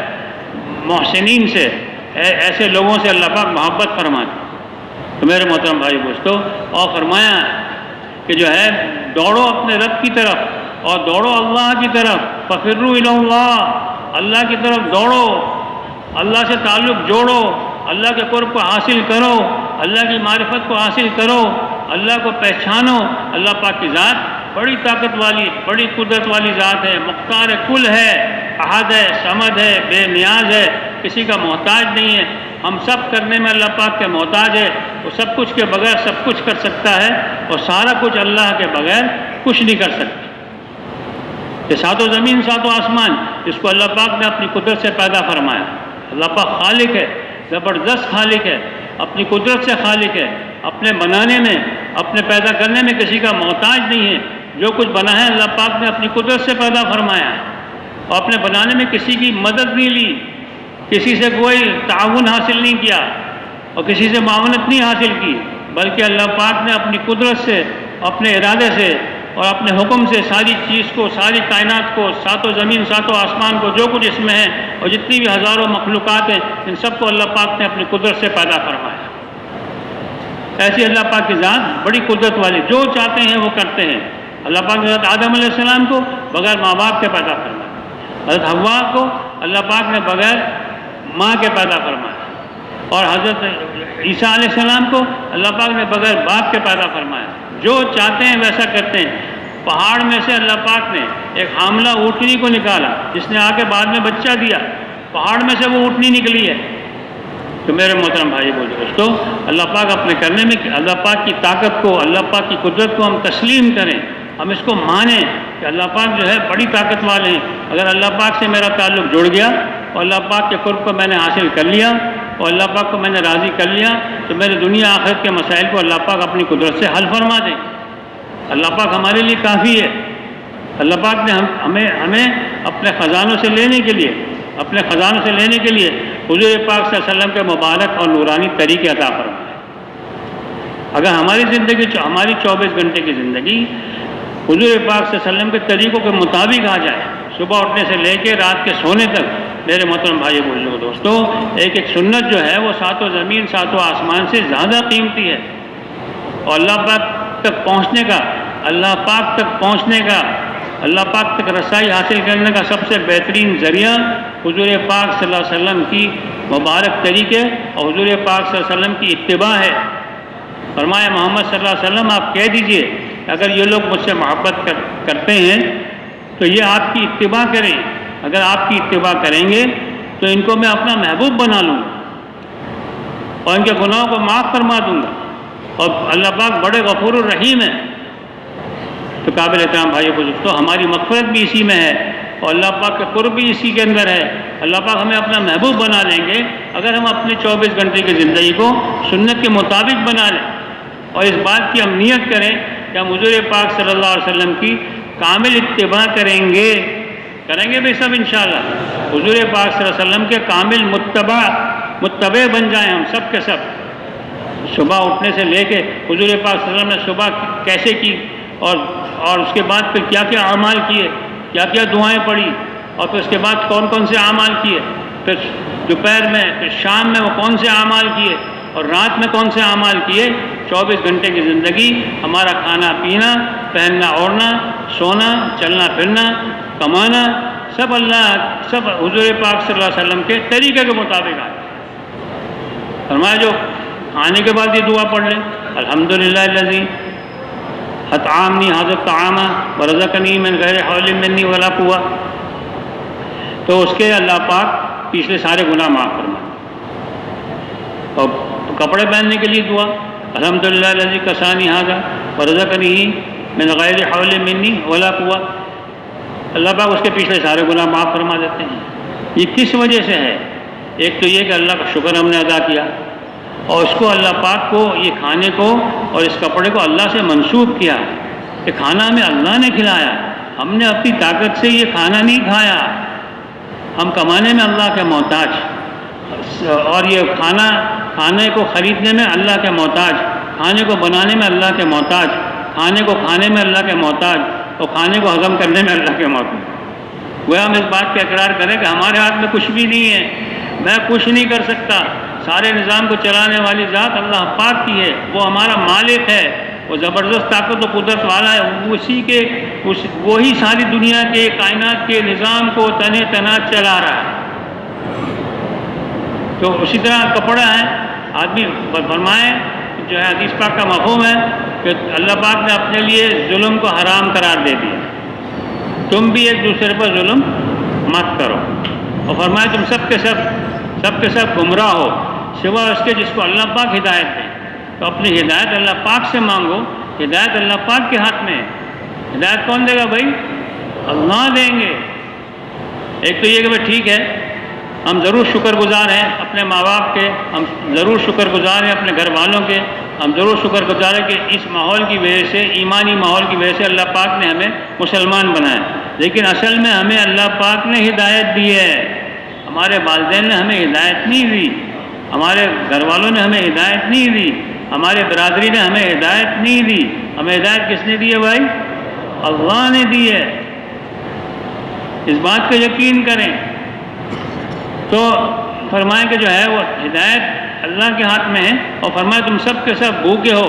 [SPEAKER 1] محسنین سے، ایسے لوگوں سے اللہ پاک محبت فرماتے۔ تو میرے محترم بھائی دوستو، اور فرمایا کہ جو ہے دوڑو اپنے رب کی طرف، اور دوڑو اللہ کی طرف، ففروا الی اللہ، اللہ کی طرف دوڑو، اللہ سے تعلق جوڑو، اللہ کے قرب کو حاصل کرو، اللہ کی معرفت کو حاصل کرو، اللہ کو پہچانو۔ اللہ پاک کی ذات بڑی طاقت والی، بڑی قدرت والی ذات ہے، مختار کل ہے، احد ہے، صمد ہے، بے نیاز ہے، کسی کا محتاج نہیں ہے۔ ہم سب کرنے میں اللہ پاک کے محتاج ہے، وہ سب کچھ کے بغیر سب کچھ کر سکتا ہے، اور سارا کچھ اللہ کے بغیر کچھ نہیں کر سکتا۔ یہ 7 زمین 7 آسمان، اس کو اللہ پاک نے اپنی قدرت سے پیدا فرمایا۔ اللہ پاک خالق ہے، زبردست خالق ہے، اپنی قدرت سے خالق ہے، اپنے بنانے میں، اپنے پیدا کرنے میں کسی کا محتاج نہیں ہے۔ جو کچھ بنا ہے اللہ پاک نے اپنی قدرت سے پیدا فرمایا، اور اپنے بنانے میں کسی کی مدد نہیں لی، کسی سے کوئی تعاون حاصل نہیں کیا، اور کسی سے معاونت نہیں حاصل کی، بلکہ اللہ پاک نے اپنی قدرت سے، اپنے ارادے سے اور اپنے حکم سے ساری چیز کو، ساری کائنات کو، 7 زمین 7 آسمان کو، جو کچھ اس میں ہے اور جتنی بھی ہزاروں مخلوقات ہیں، ان سب کو اللہ پاک نے اپنی قدرت سے پیدا فرمایا۔ ایسی اللہ پاک کی ذات بڑی قدرت والی، جو چاہتے ہیں وہ کرتے ہیں۔ اللہ پاک نے حضرت آدم علیہ السلام کو بغیر ماں باپ کے پیدا فرمایا، حضرت حوا کو اللہ پاک نے بغیر ماں کے پیدا فرمایا، اور حضرت عیسیٰ علیہ السلام کو اللہ پاک نے بغیر باپ کے پیدا فرمایا، جو چاہتے ہیں ویسا کرتے ہیں۔ پہاڑ میں سے اللہ پاک نے ایک حاملہ اونٹنی کو نکالا جس نے آ کے بعد میں بچہ دیا، پہاڑ میں سے وہ اونٹنی نکلی ہے۔ تو میرے محترم بھائی بولے دوستو، اللہ پاک اپنے کرنے میں اللہ پاک کی طاقت کو، اللہ پاک کی قدرت کو ہم تسلیم کریں، ہم اس کو مانیں کہ اللہ پاک جو ہے بڑی طاقت والے ہیں۔ اگر اللہ پاک سے میرا تعلق جڑ گیا اور اللہ پاک کے قرب کو میں نے حاصل کر لیا اور اللہ پاک کو میں نے راضی کر لیا تو میرے دنیا آخرت کے مسائل کو اللہ پاک اپنی قدرت سے حل فرما دیں۔ اللہ پاک ہمارے لیے کافی ہے۔ اللہ پاک نے ہمیں اپنے خزانوں سے لینے کے لیے حضور پاک صلی اللہ علیہ وسلم کے مبارک اور نورانی طریقے عطا فرمائے۔ اگر ہماری 24 گھنٹے کی زندگی حضور پاک صلی اللہ علیہ وسلم کے طریقوں کے مطابق آ جائے، صبح اٹھنے سے لے کے رات کے سونے تک، میرے محترم بھائی بزرگوں دوستو، ایک سنت جو ہے وہ ساتوں زمین ساتوں آسمان سے زیادہ قیمتی ہے۔ اور اللہ پاک تک پہنچنے کا اللہ پاک تک رسائی حاصل کرنے کا سب سے بہترین ذریعہ حضور پاک صلی اللہ علیہ وسلم کی مبارک طریقے اور حضور پاک صلی اللہ علیہ وسلم کی اتباع ہے۔ فرمایا محمد صلی اللہ علیہ وسلم آپ کہہ دیجئے اگر یہ لوگ مجھ سے محبت کرتے ہیں تو یہ آپ کی اتباع کریں، اگر آپ کی اتباع کریں گے تو ان کو میں اپنا محبوب بنا لوں گا اور ان کے گناہوں کو معاف فرما دوں گا، اور اللہ پاک بڑے غفور الرحیم ہے۔ تو قابل احترام بھائی بزرگوں، ہماری مغفرت بھی اسی میں ہے اور اللہ پاک کا قرب بھی اسی کے اندر ہے۔ اللہ پاک ہمیں اپنا محبوب بنا لیں گے اگر ہم اپنے 24 گھنٹے کی زندگی کو سنت کے مطابق بنا لیں اور اس بات کی ہم نیت کریں کہ ہم حضور پاک صلی اللہ علیہ وسلم کی کامل اتباع کریں گے بھی سب انشاءاللہ، حضور پاک صلی اللہ علیہ وسلم کے کامل متبع بن جائیں ہم سب کے سب۔ صبح اٹھنے سے لے کے حضور پاک صلی اللہ علیہ وسلم نے صبح کیسے کی اور اس کے بعد پھر کیا کیا اعمال کیے، کیا کیا دعائیں پڑھی، اور پھر اس کے بعد کون کون سے اعمال کیے، پھر دوپہر میں، پھر شام میں وہ کون سے اعمال کیے اور رات میں کون سے اعمال کیے۔ 24 گھنٹے کی زندگی ہمارا کھانا پینا، پہننا اوڑھنا، سونا، چلنا پھرنا، کمانا، سب حضور پاک صلی اللہ علیہ وسلم کے طریقے کے مطابق آئے۔ فرمایا جو کھانے کے بعد یہ دعا پڑھ لیں، الحمدللہ الذی اطعمنی ھذا الطعام ورزقنی من غیر حول منی ولا قوہ، تو اس کے اللہ پاک پچھلے سارے گناہ معاف فرمائے۔ اور کپڑے پہننے کے لیے دعا، الحمدللہ الذی کسانی ھذا ورزقنی من غیر حول منی ولا قوہ، اللہ پاک اس کے پچھلے سارے گناہ معاف فرما دیتے ہیں۔ یہ کس وجہ سے ہے؟ ایک تو یہ کہ اللہ کا شکر ہم نے ادا کیا اور اس کو اللہ پاک کو یہ کھانے کو اور اس کپڑے کو اللہ سے منسوب کیا کہ کھانا ہمیں اللہ نے کھلایا، ہم نے اپنی طاقت سے یہ کھانا نہیں کھایا، ہم کمانے میں اللہ کے محتاج، اور یہ کھانے کو خریدنے میں اللہ کے محتاج، کھانے کو بنانے میں اللہ کے محتاج، کھانے کو کھانے میں اللہ کے محتاج اور کھانے کو ہضم کرنے میں اللہ کے محتاج۔ وہ ہم اس بات کا اقرار کریں کہ ہمارے ہاتھ میں کچھ بھی نہیں ہے، میں کچھ نہیں کر سکتا، سارے نظام کو چلانے والی ذات اللہ پاک کی ہے، وہ ہمارا مالک ہے، وہ زبردست طاقت و قدرت والا ہے، وہی ساری دنیا کے کائنات کے نظام کو تنے تنا چلا رہا ہے۔ تو اسی طرح کپڑا ہے، آدمی فرمائے جو ہے حدیث پاک کا مفہوم ہے کہ اللہ پاک نے اپنے لیے ظلم کو حرام قرار دے دیا، تم بھی ایک دوسرے پر ظلم مت کرو، اور فرمائے تم سب کے سب گمراہ ہو سوائے اس کے جس کو اللہ پاک ہدایت دے۔ تو اپنی ہدایت اللہ پاک سے مانگو، ہدایت اللہ پاک کے ہاتھ میں ہے۔ ہدایت کون دے گا بھائی؟ اللہ دیں گے۔ ایک تو یہ کہ بھائی ٹھیک ہے، ہم ضرور شکر گزار ہیں اپنے ماں باپ کے، ہم ضرور شکر گزار ہیں اپنے گھر والوں کے، ہم ضرور شکر گزار ہیں کہ اس ماحول کی وجہ سے، ایمانی ماحول کی وجہ سے اللہ پاک نے ہمیں مسلمان بنایا، لیکن اصل میں ہمیں اللہ پاک نے ہدایت دی ہے، ہمارے والدین نے ہمیں ہدایت نہیں دی، ہمارے گھر والوں نے ہمیں ہدایت نہیں دی، ہمارے برادری نے ہمیں ہدایت نہیں دی۔ ہمیں ہدایت کس نے دی ہے بھائی؟ اللہ نے دی ہے، اس بات کا یقین کریں۔ تو فرمائیں کہ جو ہے وہ ہدایت اللہ کے ہاتھ میں ہے، اور فرمائے تم سب کے سب بھوکے ہو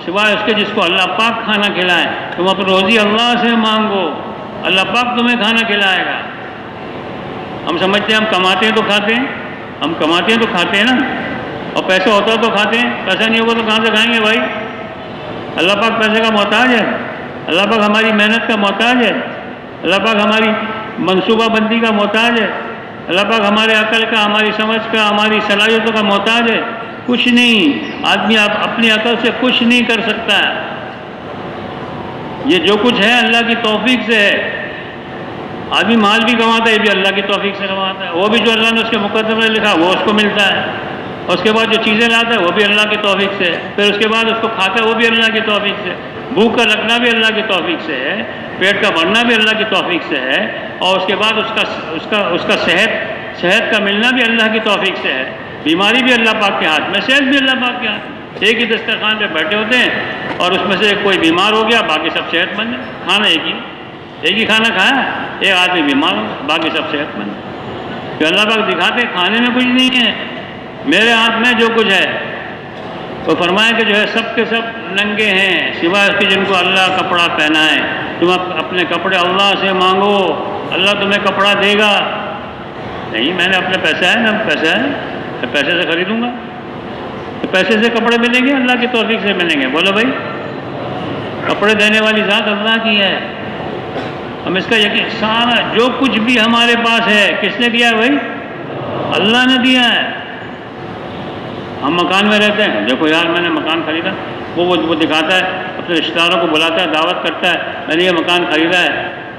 [SPEAKER 1] سوائے اس کے جس کو اللہ پاک کھانا کھلائے، تم اپنی روزی اللہ سے مانگو، اللہ پاک تمہیں کھانا کھلائے گا۔ ہم سمجھتے ہیں ہم کماتے ہیں تو کھاتے ہیں، ہم کماتے ہیں تو کھاتے ہیں نا، اور پیسہ ہوتا تو کھاتے ہیں، پیسہ نہیں ہوگا تو کہاں سے کھائیں گے بھائی؟ اللہ پاک پیسے کا محتاج ہے، اللہ پاک ہماری محنت کا محتاج ہے، اللہ پاک ہماری منصوبہ بندی کا محتاج ہے، اللہ پاک ہمارے عقل کا، ہماری سمجھ کا، ہماری صلاحیتوں کا محتاج ہے؟ کچھ نہیں، آدمی اپنی عقل سے کچھ نہیں کر سکتا ہے، یہ جو کچھ ہے اللہ کی توفیق سے ہے۔ آدمی مال بھی کماتا ہے، یہ بھی اللہ کی توفیق سے کماتا ہے، وہ بھی جو اللہ نے اس کے مقدر میں لکھا وہ اس کو ملتا ہے، اور اس کے بعد جو چیزیں لاتا ہے وہ بھی اللہ کی توفیق سے ہے، پھر اس کے بعد اس کو کھاتا ہے وہ بھی اللہ کی توفیق سے، بھوک کا لگنا بھی اللہ کی توفیق سے ہے، پیٹ کا بھرنا بھی اللہ کی توفیق سے ہے، اور اس کے بعد اس کا صحت کا ملنا بھی اللہ کی توفیق سے ہے، بیماری بھی اللہ پاک کے ہاتھ میں، صحت بھی اللہ پاک کے ہاتھ میں۔ ایک ہی دسترخوان پہ بیٹھے ہوتے ہیں اور اس میں سے کوئی بیمار ہو گیا، باقی سب صحت مند ہے، کھانا ایک ہی کھانا کھایا، ایک آدمی بیمار ہو، باقی سب صحت مند ہے۔ کہ اللہ پاک دکھاتے کھانے میں کچھ نہیں ہے، میرے ہاتھ میں جو کچھ ہے، تو فرمایا کہ جو ہے سب کے سب ننگے ہیں سوائے اس کے جن کو اللہ کپڑا پہنائے، تم اپنے کپڑے اللہ سے مانگو، اللہ تمہیں کپڑا دے گا۔ نہیں، میں نے اپنے پیسہ ہے نا، پیسہ ہے، میں پیسے سے خریدوں گا، تو پیسے سے کپڑے ملیں گے، اللہ کی توفیق سے ملیں گے۔ بولو بھائی، کپڑے دینے والی ذات اللہ کی ہے، ہم اس کا یقین، سارا جو کچھ بھی ہمارے پاس ہے کس نے دیا ہے بھائی؟ اللہ نے دیا ہے۔ ہم مکان میں رہتے ہیں، دیکھو یار میں نے مکان خریدا، وہ دکھاتا ہے، اپنے رشتہ داروں کو بلاتا ہے، دعوت کرتا ہے، میں نے یہ مکان خریدا ہے،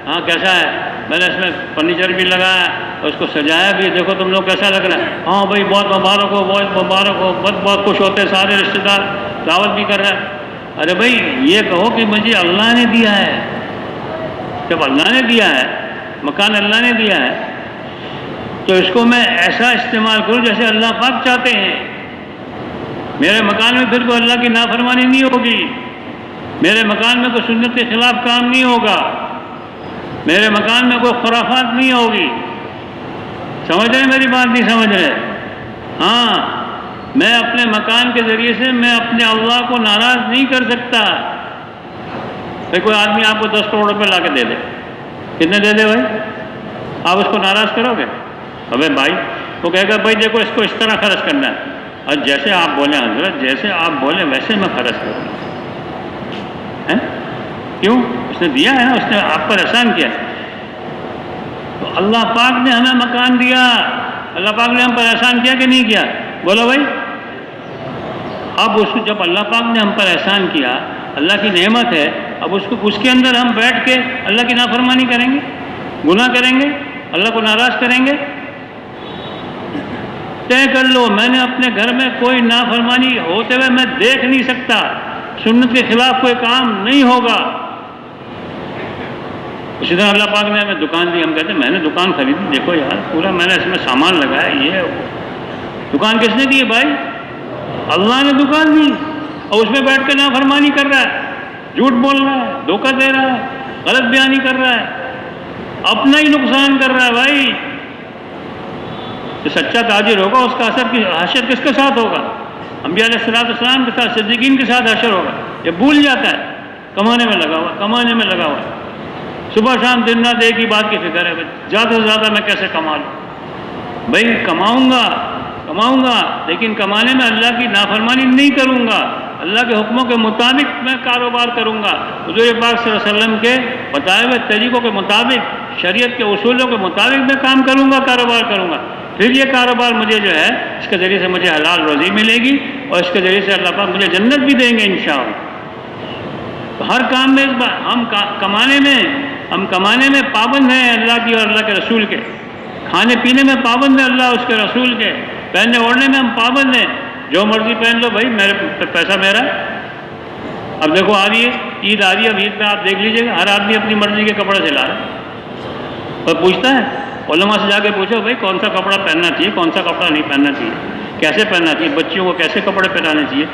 [SPEAKER 1] ہاں کیسا ہے، میں نے اس میں فرنیچر بھی لگایا اور اس کو سجایا بھی، دیکھو تم لوگ کیسا لگ رہا ہے، ہاں بھائی بہت مبارک ہو، بہت مبارک ہو، بہت خوش ہوتے سارے رشتہ دار، دعوت بھی کر رہا ہے۔ ارے بھائی یہ کہو کہ مجھے اللہ نے دیا ہے، جب اللہ نے دیا ہے، مکان اللہ نے دیا ہے، تو اس کو میں ایسا استعمال کروں جیسے اللہ پاک چاہتے ہیں۔ میرے مکان میں پھر کوئی اللہ کی نافرمانی نہیں ہوگی، میرے مکان میں کوئی سنت کے خلاف کام نہیں ہوگا، میرے مکان میں کوئی خرافات نہیں ہوگی۔ سمجھ رہے میری بات؟ نہیں سمجھ رہے؟ ہاں، میں اپنے مکان کے ذریعے سے میں اپنے اللہ کو ناراض نہیں کر سکتا۔ بھائی کوئی آدمی آپ کو 10 کروڑ روپے لا کے دے دے، کتنے دے دے بھائی؟ آپ اس کو ناراض کرو گے؟ ابے بھائی وہ کہے گا بھائی دیکھو اس کو اس طرح خرچ کرنا ہے، اور جیسے آپ بولیں حضرت، جیسے آپ بولیں ویسے میں خرچ کروں گا۔ کیوں؟ اس نے دیا ہے نا، اس نے آپ پر احسان کیا۔ تو اللہ پاک نے ہمیں مکان دیا، اللہ پاک نے ہم پر احسان کیا کہ نہیں کیا؟ بولو بھائی۔ اب اس کو جب اللہ پاک نے ہم پر احسان کیا، اللہ کی نعمت ہے، اب اس کے اندر ہم بیٹھ کے اللہ کی نافرمانی کریں گے، گناہ کریں گے، اللہ کو ناراض کریں گے؟ طے کر لو، میں نے اپنے گھر میں کوئی نافرمانی ہوتے ہوئے میں دیکھ نہیں سکتا، سنت کے خلاف کوئی کام نہیں ہوگا۔ اسی طرح اللہ پاک نے ہمیں دکان دی، ہم کہتے ہیں میں نے دکان خریدی، دیکھو یار پورا میں نے اس میں سامان لگایا، یہ دکان کس نے دی ہے بھائی؟ اللہ نے دکان دی، اور اس میں بیٹھ کے نافرمانی کر رہا ہے، جھوٹ بول رہا ہے، دھوکہ دے رہا ہے، غلط بیانی کر رہا ہے، اپنا ہی نقصان کر رہا ہے بھائی۔ جو سچا تاجر ہوگا اس کا حشر کس کے ساتھ ہوگا؟ انبیاء علیہ السلام کے ساتھ، صدیقین کے ساتھ حشر ہوگا۔ یہ بھول جاتا ہے، کمانے میں لگا ہوا، کمانے میں لگا ہوا، صبح شام دن رات ایک ہی بات کی فکر ہے، زیادہ سے زیادہ میں کیسے کما لوں۔ بھائی کماؤں گا لیکن کمانے میں اللہ کی نافرمانی نہیں کروں گا، اللہ کے حکموں کے مطابق میں کاروبار کروں گا، حضور پاک صلی اللہ علیہ وسلم کے بتائے ہوئے طریقوں کے مطابق، شریعت کے اصولوں کے مطابق میں کام کروں گا، کاروبار کروں گا۔ پھر یہ کاروبار مجھے جو ہے اس کے ذریعے سے مجھے حلال روزی ملے گی، اور اس کے ذریعے سے اللہ پاک مجھے جنت بھی دیں گے انشاءاللہ۔ تو ہر کام میں ہم کمانے میں پابند ہیں اللہ کی اور اللہ کے رسول کے، کھانے پینے میں پابند ہیں اللہ اس کے رسول کے، پہننے اوڑھنے میں ہم پابند ہیں، جو مرضی پہن لو بھائی، میرے پیسہ میرا ہے۔ اب دیکھو آ رہی ہے عید، آ رہی ہے، اب عید میں آپ دیکھ لیجیے گا ہر آدمی اپنی مرضی کے کپڑے سلا رہا ہے، اور پوچھتا ہے علماء سے جا کے پوچھو بھائی کون سا کپڑا پہننا چاہیے، کون سا کپڑا نہیں پہننا چاہیے، کیسے پہننا چاہیے، بچوں کو کیسے کپڑے پہنانے چاہیے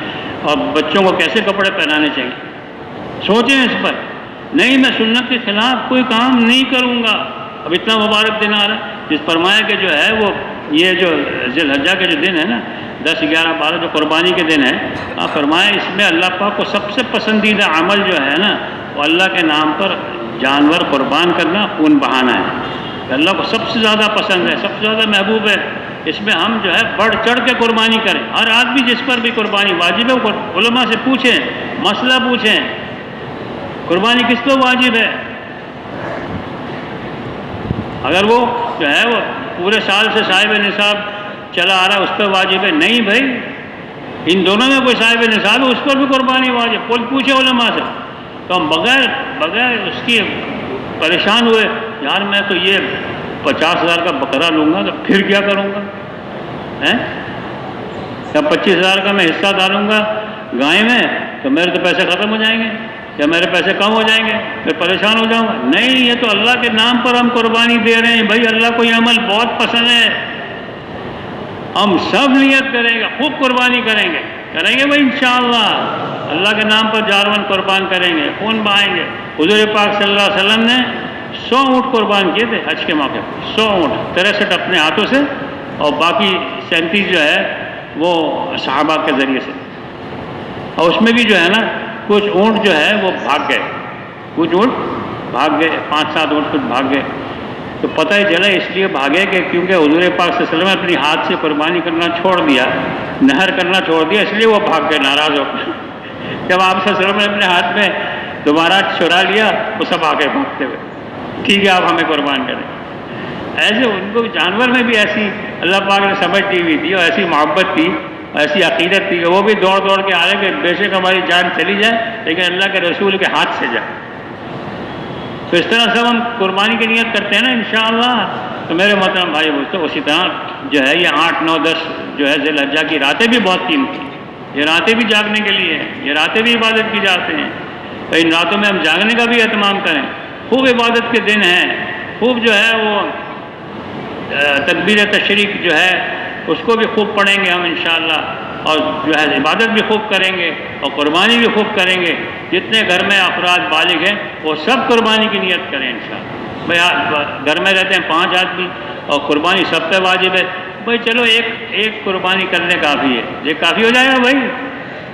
[SPEAKER 1] اور بچوں کو کیسے کپڑے پہنانے چاہیے۔ سوچیں اس پر۔ نہیں، میں سنت کے خلاف کوئی کام نہیں کروں گا۔ اب اتنا مبارک دن آ رہا ہے، جس فرمایا کہ جو ہے وہ یہ جو ذی الحجہ کے جو دن ہے نا، 10، 11، 12 جو قربانی کے دن ہے، فرمایا اس میں اللہ پاک کو سب سے پسندیدہ عمل جو ہے نا، وہ اللہ کے نام پر جانور قربان کرنا، خون بہانا ہے۔ اللہ کو سب سے زیادہ پسند ہے، سب سے زیادہ محبوب ہے۔ اس میں ہم جو ہے بڑھ چڑھ کے قربانی کریں. ہر آدمی جس پر بھی قربانی واجب ہے علماء سے پوچھیں, مسئلہ پوچھیں, قربانی کس پہ واجب ہے. اگر وہ جو ہے وہ پورے سال سے صاحب نصاب چلا آ رہا ہے اس پہ واجب ہے, نہیں بھائی ان دونوں میں کوئی صاحب نصاب ہے اس پر بھی قربانی واجب. کوئی پوچھے علماء سے تو ہم بغیر اس کی پریشان ہوئے, یار میں تو یہ 50,000 کا بکرا لوں گا تو پھر کیا کروں گا, یا 25,000 کا میں حصہ ڈالوں گا گائے میں تو میرے تو پیسے ختم ہو جائیں گے یا میرے پیسے کم ہو جائیں گے, پھر پریشان ہو جاؤں گا. نہیں, یہ تو اللہ کے نام پر ہم قربانی دے رہے ہیں بھائی. اللہ کو یہ عمل بہت پسند ہے, ہم سب نیت کریں گے, خوب قربانی کریں گے بھائی انشاءاللہ. اللہ کے نام پر جارون قربان کریں گے, خون بہائیں گے. حضور پاک صلی اللہ علیہ وسلم نے 100 اونٹ قربان کیے تھے حج کے موقع پر. 100 اونٹ, 63 اپنے ہاتھوں سے اور باقی 37 جو ہے وہ صحابہ کے ذریعے سے. اور اس میں بھی جو ہے نا کچھ اونٹ جو ہے وہ بھاگ گئے, 5-7 اونٹ کچھ بھاگ گئے. تو پتہ ہی چلا اس لیے بھاگے کہ کیونکہ حضور پاک صلی اللہ علیہ وسلم نے اپنی ہاتھ سے قربانی کرنا چھوڑ دیا, نہر کرنا چھوڑ دیا, اس لیے وہ بھاگ گئے ناراض ہو کر. جب آپ صلی اللہ علیہ وسلم نے اپنے ہاتھ میں دوبارہ چرا لیا وہ سب آگے بھاگتے ہوئے, ٹھیک ہے آپ ہمیں قربان کریں. ایسے ان کو جانور میں بھی ایسی اللہ پاک نے سمجھ دی ہوئی تھی اور ایسی محبت تھی, ایسی عقیدت تھی کہ وہ بھی دوڑ دوڑ کے آئے کہ بے شک ہماری جان چلی جائے لیکن اللہ کے رسول کے ہاتھ سے جائے. تو اس طرح سب ہم قربانی کی نیت کرتے ہیں نا انشاءاللہ. تو میرے محترم بھائی دوستو, اسی طرح جو ہے یہ 8, 9, 10 جو ہے ذی الحجہ کی راتیں بھی بہت قیمتی ہیں. یہ راتیں بھی جاگنے کے لیے ہیں, یہ راتیں بھی عبادت کی جاتے ہیں. تو ان راتوں میں ہم جاگنے کا بھی اہتمام کریں. خوب عبادت کے دن ہیں, خوب جو ہے وہ تکبیر تشریق جو ہے اس کو بھی خوب پڑھیں گے ہم انشاءاللہ, اور جو ہے عبادت بھی خوب کریں گے اور قربانی بھی خوب کریں گے. جتنے گھر میں افراد بالغ ہیں وہ سب قربانی کی نیت کریں انشاءاللہ. بھائی گھر میں رہتے ہیں 5 آدمی اور قربانی سب پہ واجب ہے, بھائی چلو ایک قربانی کرنے کافی ہے. یہ کافی ہو جائے گا بھائی,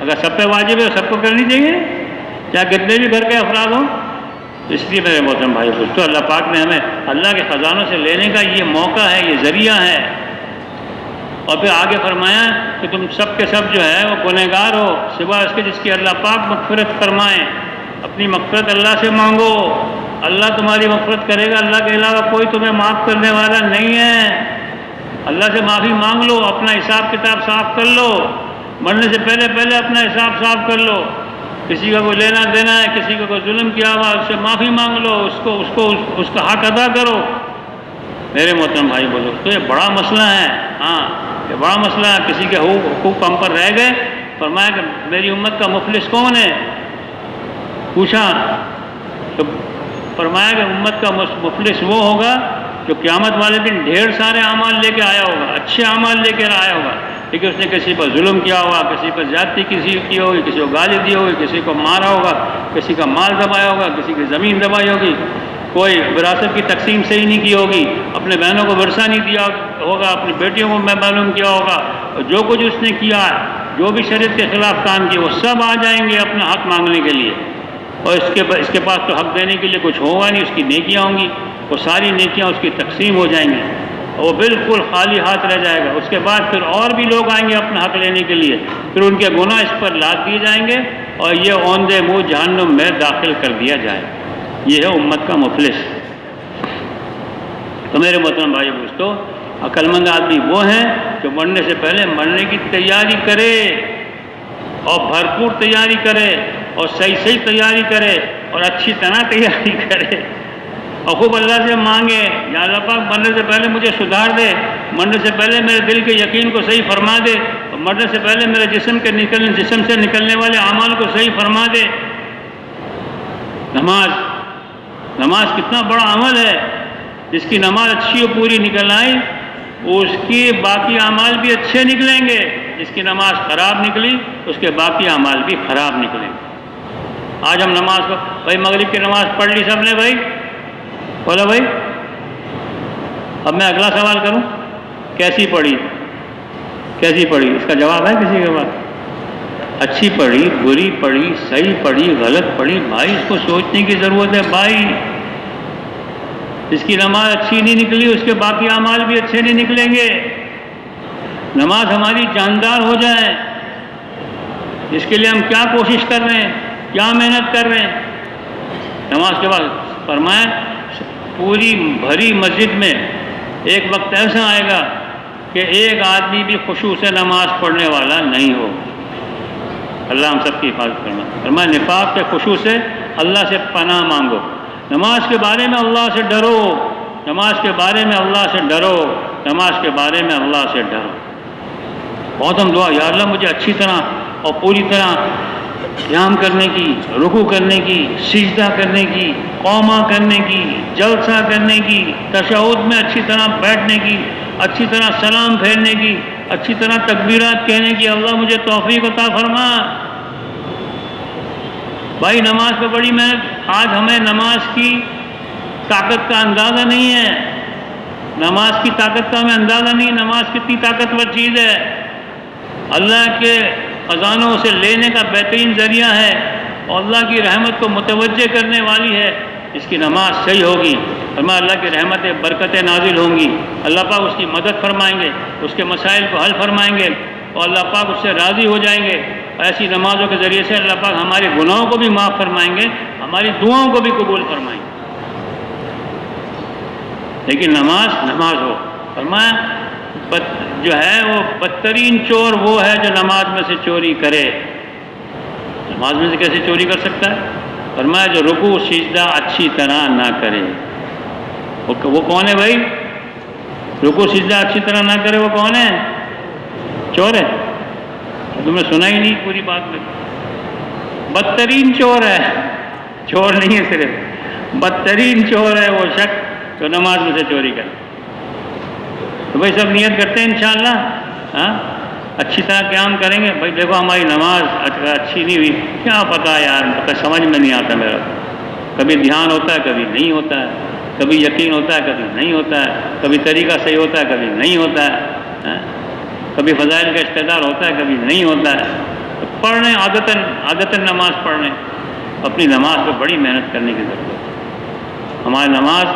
[SPEAKER 1] اگر سب پہ واجب ہے سب کو کرنی چاہیے چاہے کتنے بھی گھر کے افراد ہوں. اس لیے میرے محترم بھائی دوستو, اللہ پاک نے ہمیں اللہ کے خزانوں سے لینے کا یہ موقع ہے, یہ ذریعہ ہے. اور پھر آگے فرمایا کہ تم سب کے سب جو ہے وہ گنہگار ہو سوائے اس کے جس کی اللہ پاک مغفرت فرمائیں. اپنی مغفرت اللہ سے مانگو, اللہ تمہاری مغفرت کرے گا. اللہ کے علاوہ کوئی تمہیں معاف کرنے والا نہیں ہے. اللہ سے معافی مانگ لو, اپنا حساب کتاب صاف کر لو, مرنے سے پہلے اپنا حساب صاف کر لو. کسی کا کوئی لینا دینا ہے, کسی کا کوئی ظلم کیا ہوا اس سے معافی مانگ لو, اس کا حق ادا کرو. میرے محترم بھائی بولو تو یہ بڑا مسئلہ ہے. ہاں یہ بڑا مسئلہ ہے. کسی کے حقوق ہم پر رہ گئے, فرمایا کہ میری امت کا مفلس کون ہے, پوچھا تو فرمایا کہ امت کا مفلس وہ ہوگا جو قیامت والے دن ڈھیر سارے اعمال لے کے آیا ہوگا, اچھے اعمال لے کے آیا ہوگا, لیکن اس نے کسی پر ظلم کیا ہوگا, کسی پر زیادتی کی ہوگی, کسی کو گالی دی ہوگی, کسی کو مارا ہوگا, کسی کا مال دبایا ہوگا, کسی کی زمین دبائی ہوگی, کوئی وراثت کی تقسیم صحیح نہیں کی ہوگی, اپنے بہنوں کو ورثہ نہیں دیا ہوگا, اپنی بیٹیوں کو معلوم کیا ہوگا, اور جو کچھ اس نے کیا ہے, جو بھی شریعت کے خلاف کام کیے وہ سب آ جائیں گے اپنا حق مانگنے کے لیے. اور اس کے پاس تو حق دینے کے لیے کچھ ہوگا نہیں, اس کی نیکیاں ہوں گی, وہ ساری نیکیاں اس کی تقسیم ہو جائیں گی, وہ بالکل خالی ہاتھ رہ جائے گا. اس کے بعد پھر اور بھی لوگ آئیں گے اپنا حق لینے کے لیے, پھر ان کے گناہ اس پر لاد دیے جائیں گے اور یہ اوندے منہ جہنم میں داخل کر دیا جائے. یہ ہے امت کا مفلس. تو میرے محترم بھائی دوستو, عقل مند آدمی وہ ہیں جو مرنے سے پہلے مرنے کی تیاری کرے اور بھرپور تیاری کرے اور صحیح تیاری کرے اور اچھی طرح تیاری کرے اور خوب اللہ سے مانگے, یا اللہ پاک مرنے سے پہلے مجھے سدھار دے, مرنے سے پہلے میرے دل کے یقین کو صحیح فرما دے, اور مرنے سے پہلے میرے جسم سے نکلنے والے اعمال کو صحیح فرما دے. نماز کتنا بڑا عمل ہے. جس کی نماز اچھی اور پوری نکل آئی اس کی باقی اعمال بھی اچھے نکلیں گے. جس کی نماز خراب نکلی اس کے باقی اعمال بھی خراب نکلیں گے. آج ہم نماز کو بھائی مغرب کی نماز پڑھ لی سب نے, بھائی بولو بھائی. اب میں اگلا سوال کروں, کیسی پڑھی, اس کا جواب ہے کسی کے پاس؟ اچھی پڑھی, بری پڑھی, صحیح پڑھی, غلط پڑھی, بھائی اس کو سوچنے کی ضرورت ہے. بھائی جس کی نماز اچھی نہیں نکلی اس کے باقی اعمال بھی اچھے نہیں نکلیں گے. نماز ہماری جاندار ہو جائے، اس کے لیے ہم کیا کوشش کر رہے ہیں، کیا محنت کر رہے ہیں۔ نماز کے بعد فرمائیں پوری بھری مسجد میں ایک وقت ایسا آئے گا کہ ایک آدمی بھی خشوع سے نماز پڑھنے والا نہیں ہو۔ اللہ ہم سب کی حفاظت کرنا۔ فرمائیں نفاق کے خشوع سے اللہ سے پناہ مانگو، نماز کے بارے میں اللہ سے ڈرو، نماز کے بارے میں اللہ سے ڈرو، نماز کے بارے میں اللہ سے ڈرو۔ بہت ہم دعا، یا اللہ مجھے اچھی طرح اور پوری طرح قیام کرنے کی، رکوع کرنے کی، سجدہ کرنے کی، قومہ کرنے کی، جلسہ کرنے کی، تشہد میں اچھی طرح بیٹھنے کی، اچھی طرح سلام پھیرنے کی، اچھی طرح تکبیرات کہنے کی، اللہ مجھے توفیق عطا فرما۔ بھائی نماز پہ بڑی محنت، آج ہمیں نماز کی طاقت کا اندازہ نہیں ہے، نماز کی طاقت کا ہمیں اندازہ نہیں، نماز کتنی طاقتور چیز ہے، اللہ کے خزانوں سے لینے کا بہترین ذریعہ ہے اور اللہ کی رحمت کو متوجہ کرنے والی ہے۔ اس کی نماز صحیح ہوگی، فرمایا اللہ کی رحمتیں برکتیں نازل ہوں گی، اللہ پاک اس کی مدد فرمائیں گے، اس کے مسائل کو حل فرمائیں گے اور اللہ پاک اس سے راضی ہو جائیں گے۔ ایسی نمازوں کے ذریعے سے اللہ پاک ہمارے گناہوں کو بھی معاف فرمائیں گے، ہماری دعاؤں کو بھی قبول فرمائیں گے۔ لیکن نماز ہو، فرمایا جو ہے وہ بدترین چور وہ ہے جو نماز میں سے چوری کرے۔ نماز میں سے کیسے چوری کر سکتا ہے؟ فرمایا جو رکوع سجدہ اچھی طرح نہ کرے۔ وہ کون ہے بھائی؟ رکوع سجدہ اچھی طرح نہ کرے وہ کون ہے؟ چور ہے؟ تم نے سنا ہی نہیں پوری بات میں۔ بدترین چور ہے، چور نہیں ہے صرف، بدترین چور ہے وہ شخص جو نماز میں سے چوری کرے۔ تو بھائی سب نیت کرتے ہیں انشاءاللہ، ہاں اچھی طرح قیام کریں گے۔ بھائی دیکھو ہماری نماز اچھی نہیں ہوئی، کیا پتہ یار، پتہ سمجھ میں نہیں آتا میرا، کبھی دھیان ہوتا ہے کبھی نہیں ہوتا ہے، کبھی یقین ہوتا ہے کبھی نہیں ہوتا ہے، کبھی طریقہ صحیح ہوتا ہے کبھی نہیں ہوتا ہے، کبھی فضائل کا استعدار ہوتا ہے کبھی نہیں ہوتا ہے۔ پڑھ رہے ہیں عادتاً نماز پڑھ رہے ہیں، اپنی نماز پہ بڑی محنت کرنے کی ضرورت ہے۔ ہماری نماز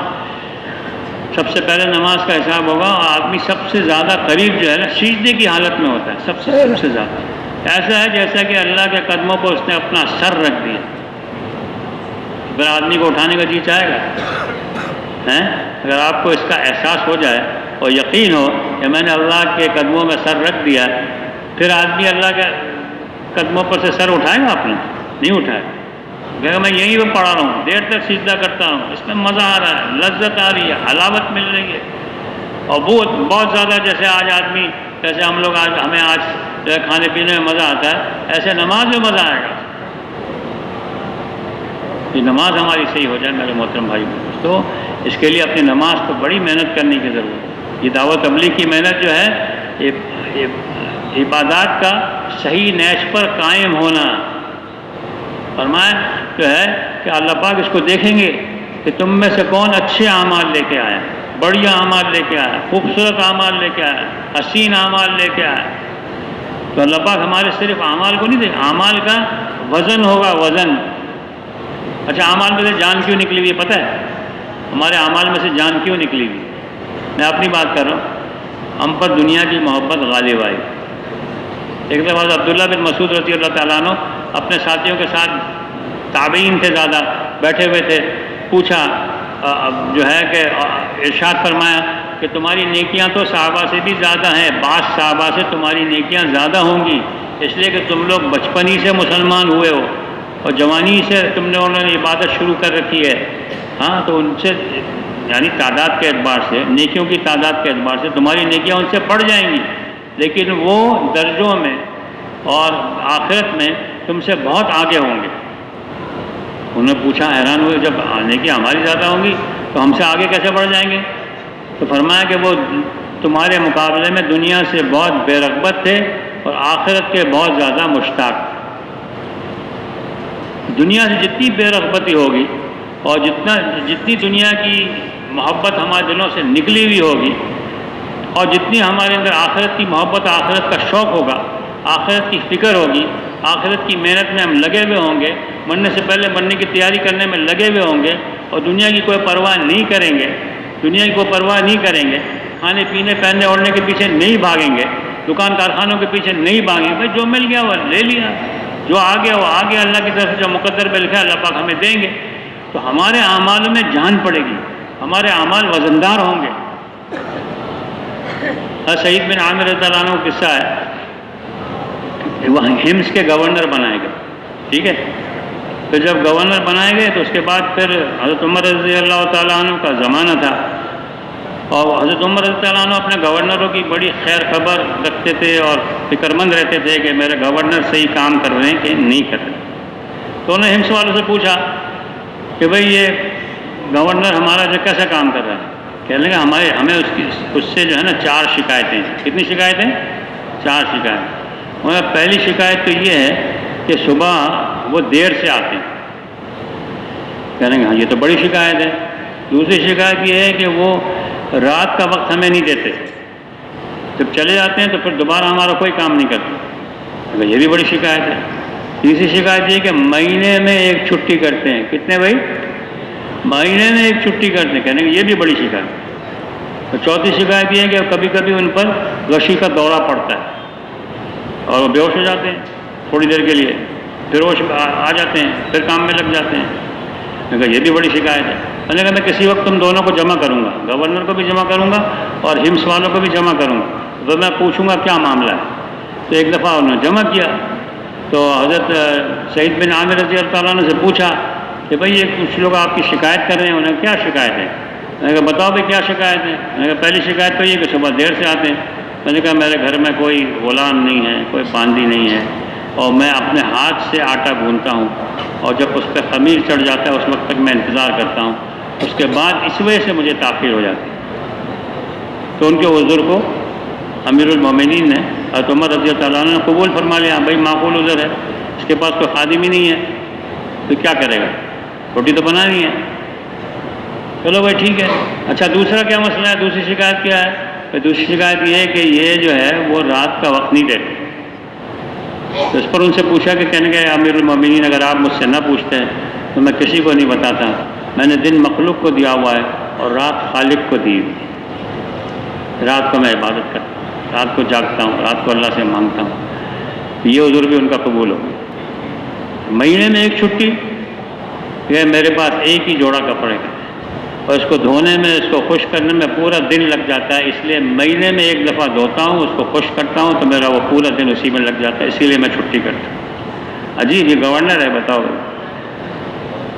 [SPEAKER 1] سب سے پہلے نماز کا حساب ہوگا، اور آدمی سب سے زیادہ قریب جو ہے نا سجدے کی حالت میں ہوتا ہے، سب سے زیادہ ایسا ہے جیسا کہ اللہ کے قدموں پر اس نے اپنا سر رکھ دیا۔ پھر آدمی کو اٹھانے کا جی چاہے گا؟ اگر آپ کو اس کا احساس ہو جائے اور یقین ہو کہ میں نے اللہ کے قدموں میں سر رکھ دیا، پھر آدمی اللہ کے قدموں پر سے سر اٹھائے گا؟ آپ نے نہیں اٹھائے، کہ میں یہیں پہ پڑھا رہا ہوں، دیر تک سجدہ کرتا ہوں، اس میں مزہ آ رہا ہے، لذت آ رہی ہے، حلاوت مل رہی ہے، اور بہت زیادہ جیسے آج آدمی، جیسے ہم لوگ ہمیں آج جو ہے کھانے پینے میں مزہ آتا ہے، ایسے نماز میں مزہ آئے گا۔ یہ نماز ہماری صحیح ہو جائے میرے محترم بھائی، تو اس کے لیے اپنی نماز کو بڑی محنت کرنے کی ضرورت ہے۔ یہ دعوت تبلیغ کی محنت جو ہے، یہ عبادات کا صحیح نیش پر قائم ہونا، فرمایا جو ہے کہ اللہ پاک اس کو دیکھیں گے کہ تم میں سے کون اچھے اعمال لے کے آیا، بڑھیا اعمال لے کے آیا، خوبصورت اعمال لے کے آیا، حسین اعمال لے کے آیا۔ تو اللہ پاک ہمارے صرف اعمال کو نہیں دے، اعمال کا وزن ہوگا، وزن۔ اچھا اعمال میں سے جان کیوں نکلی ہوئی ہے پتہ ہے؟ ہمارے اعمال میں سے جان کیوں نکلی ہوئی؟ میں اپنی بات کر رہا ہوں، ہم پر دنیا کی محبت غالب آئی۔ ایک دفعہ عبداللہ بن مسعود رضی اللہ تعالیٰ عنہ اپنے ساتھیوں کے ساتھ، تابعین تھے زیادہ، بیٹھے ہوئے تھے، پوچھا جو ہے کہ ارشاد فرمایا کہ تمہاری نیکیاں تو صحابہ سے بھی زیادہ ہیں، بعض صحابہ سے تمہاری نیکیاں زیادہ ہوں گی، اس لیے کہ تم لوگ بچپن ہی سے مسلمان ہوئے ہو اور جوانی سے انہوں نے عبادت شروع کر رکھی ہے، ہاں تو ان سے یعنی تعداد کے اعتبار سے، نیکیوں کی تعداد کے اعتبار سے تمہاری نیکیاں ان سے بڑھ جائیں گی، لیکن وہ درجوں میں اور آخرت میں تم سے بہت آگے ہوں گے۔ انہوں نے پوچھا، حیران ہوئے، جب نیکیاں ہماری زیادہ ہوں گی تو ہم سے آگے کیسے بڑھ جائیں گے؟ تو فرمایا کہ وہ تمہارے مقابلے میں دنیا سے بہت بے رغبت تھے اور آخرت کے بہت زیادہ مشتاق۔ دنیا سے جتنی بے رغبتی ہوگی اور جتنی دنیا کی محبت ہمارے دلوں سے نکلی ہوئی ہوگی، اور جتنی ہمارے اندر آخرت کی محبت، آخرت کا شوق ہوگا، آخرت کی فکر ہوگی، آخرت کی محنت میں ہم لگے ہوئے ہوں گے، مرنے سے پہلے مرنے کی تیاری کرنے میں لگے ہوئے ہوں گے، اور دنیا کی کوئی پرواہ نہیں کریں گے، دنیا کی کوئی پرواہ نہیں کریں گے، کھانے پینے پہننے اوڑھنے کے پیچھے نہیں بھاگیں گے، دکان کارخانوں کے پیچھے نہیں بھاگیں، بھائی جو مل گیا وہ لے لیا، جو آ گیا وہ آ گیا، اللہ کی طرف سے جو مقدر پہ لکھا اللہ پاک ہمیں دیں گے۔ تو ہمارے اعمال میں جان پڑے گی، ہمارے اعمال وزندار ہوں گے۔ سعید بن عامر رضی اللہ عنہ کا قصہ ہے، وہ ہمس کے گورنر بنائے گئے، ٹھیک ہے۔ تو جب گورنر بنائے گئے تو اس کے بعد پھر حضرت عمر رضی اللہ تعالیٰ عنہ کا زمانہ تھا، اور حضرت عمر رضی اللہ عنہ اپنے گورنروں کی بڑی خیر خبر رکھتے تھے اور فکر مند رہتے تھے کہ میرے گورنر صحیح کام کر رہے ہیں کہ نہیں کر رہے۔ تو انہوں نے ہمس والوں سے پوچھا کہ بھئی یہ گورنر ہمارا جو کیسا کام کر رہا ہے؟ کہنے لگا ہمیں اس سے جو ہے نا 4 شکایتیں۔ کتنی شکایتیں؟ 4 شکایت۔ اور پہلی شکایت تو یہ ہے کہ صبح وہ دیر سے آتے ہیں، کہنے لگا ہاں یہ تو بڑی شکایت ہے۔ دوسری شکایت یہ ہے کہ وہ رات کا وقت ہمیں نہیں دیتے، جب چلے جاتے ہیں تو پھر دوبارہ ہمارا کوئی کام نہیں کرتے، یہ بھی بڑی شکایت ہے۔ تیسری شکایت یہ کہ مہینے میں ایک چھٹی کرتے ہیں۔ کتنے بھائی؟ مہینے میں ایک چھٹی کرتے ہیں، کہنے کہ یہ بھی بڑی شکایت ہے۔ تو چوتھی شکایت یہ ہے کہ کبھی کبھی ان پر غشی کا دورہ پڑتا ہے اور وہ بے ہوش ہو جاتے ہیں تھوڑی دیر کے لیے، پھر ہوش آ جاتے ہیں، پھر کام میں لگ جاتے ہیں۔ میں کہا یہ بھی بڑی شکایت ہے۔ میں نے کہا میں کسی وقت تم دونوں کو جمع کروں گا، گورنر کو بھی جمع کروں گا اور ہمس والوں کو بھی جمع کروں گا، تو میں پوچھوں گا کیا معاملہ ہے۔ تو ایک دفعہ انہوں نے جمع کیا تو حضرت سعید بن عامر رضی اللہ تعالیٰ عنہ سے پوچھا کہ بھئی یہ کچھ لوگ آپ کی شکایت کر رہے ہیں، انہیں کیا شکایت ہے؟ میں نے کہا بتاؤ بھائی کیا شکایت ہے؟ میں نے کہا پہلی شکایت تو یہ کہ صبح دیر سے آتے ہیں۔ میں نے کہا میرے گھر میں کوئی غلام نہیں ہے، کوئی باندی نہیں ہے، اور میں اپنے ہاتھ سے آٹا گوندتا ہوں، اور جب اس پہ خمیر چڑھ جاتا ہے اس وقت تک میں انتظار کرتا ہوں، اس کے بعد اس وجہ سے مجھے تاخیر ہو جاتی ہے۔ تو ان کے عذر کو امیر المومنین نے حضرت عمر رضی اللہ عنہ نے قبول فرما لیا، بھائی معقول عذر ہے، اس کے پاس کوئی خادم ہی نہیں ہے تو کیا کرے گا، روٹی تو بنانی ہے، چلو بھائی ٹھیک ہے۔ اچھا دوسرا کیا مسئلہ ہے؟ دوسری شکایت کیا ہے؟ دوسری شکایت یہ ہے کہ یہ جو ہے وہ رات کا وقت نہیں دیتے۔ تو اس پر ان سے پوچھا کہ کہنے کہ امیر المومنین اگر آپ مجھ سے نہ پوچھتے ہیں تو میں کسی کو نہیں بتاتا، میں نے دن مخلوق کو دیا ہوا ہے اور رات خالق کو دی ہوئی، رات کو میں عبادت کرتا ہوں، رات کو جاگتا ہوں، رات کو اللہ سے مانگتا ہوں۔ یہ عذر بھی ان کا قبول ہو۔ مہینے میں ایک چھٹی، یہ میرے پاس ایک ہی جوڑا کپڑے کا، اور اس کو دھونے میں، اس کو خشک کرنے میں پورا دن لگ جاتا ہے، اس لیے مہینے میں ایک دفعہ دھوتا ہوں، اس کو خشک کرتا ہوں تو میرا وہ پورا دن اسی میں لگ جاتا ہے، اسی لیے میں چھٹی کرتا ہوں۔ عجیب، یہ گورنر ہے، بتاؤ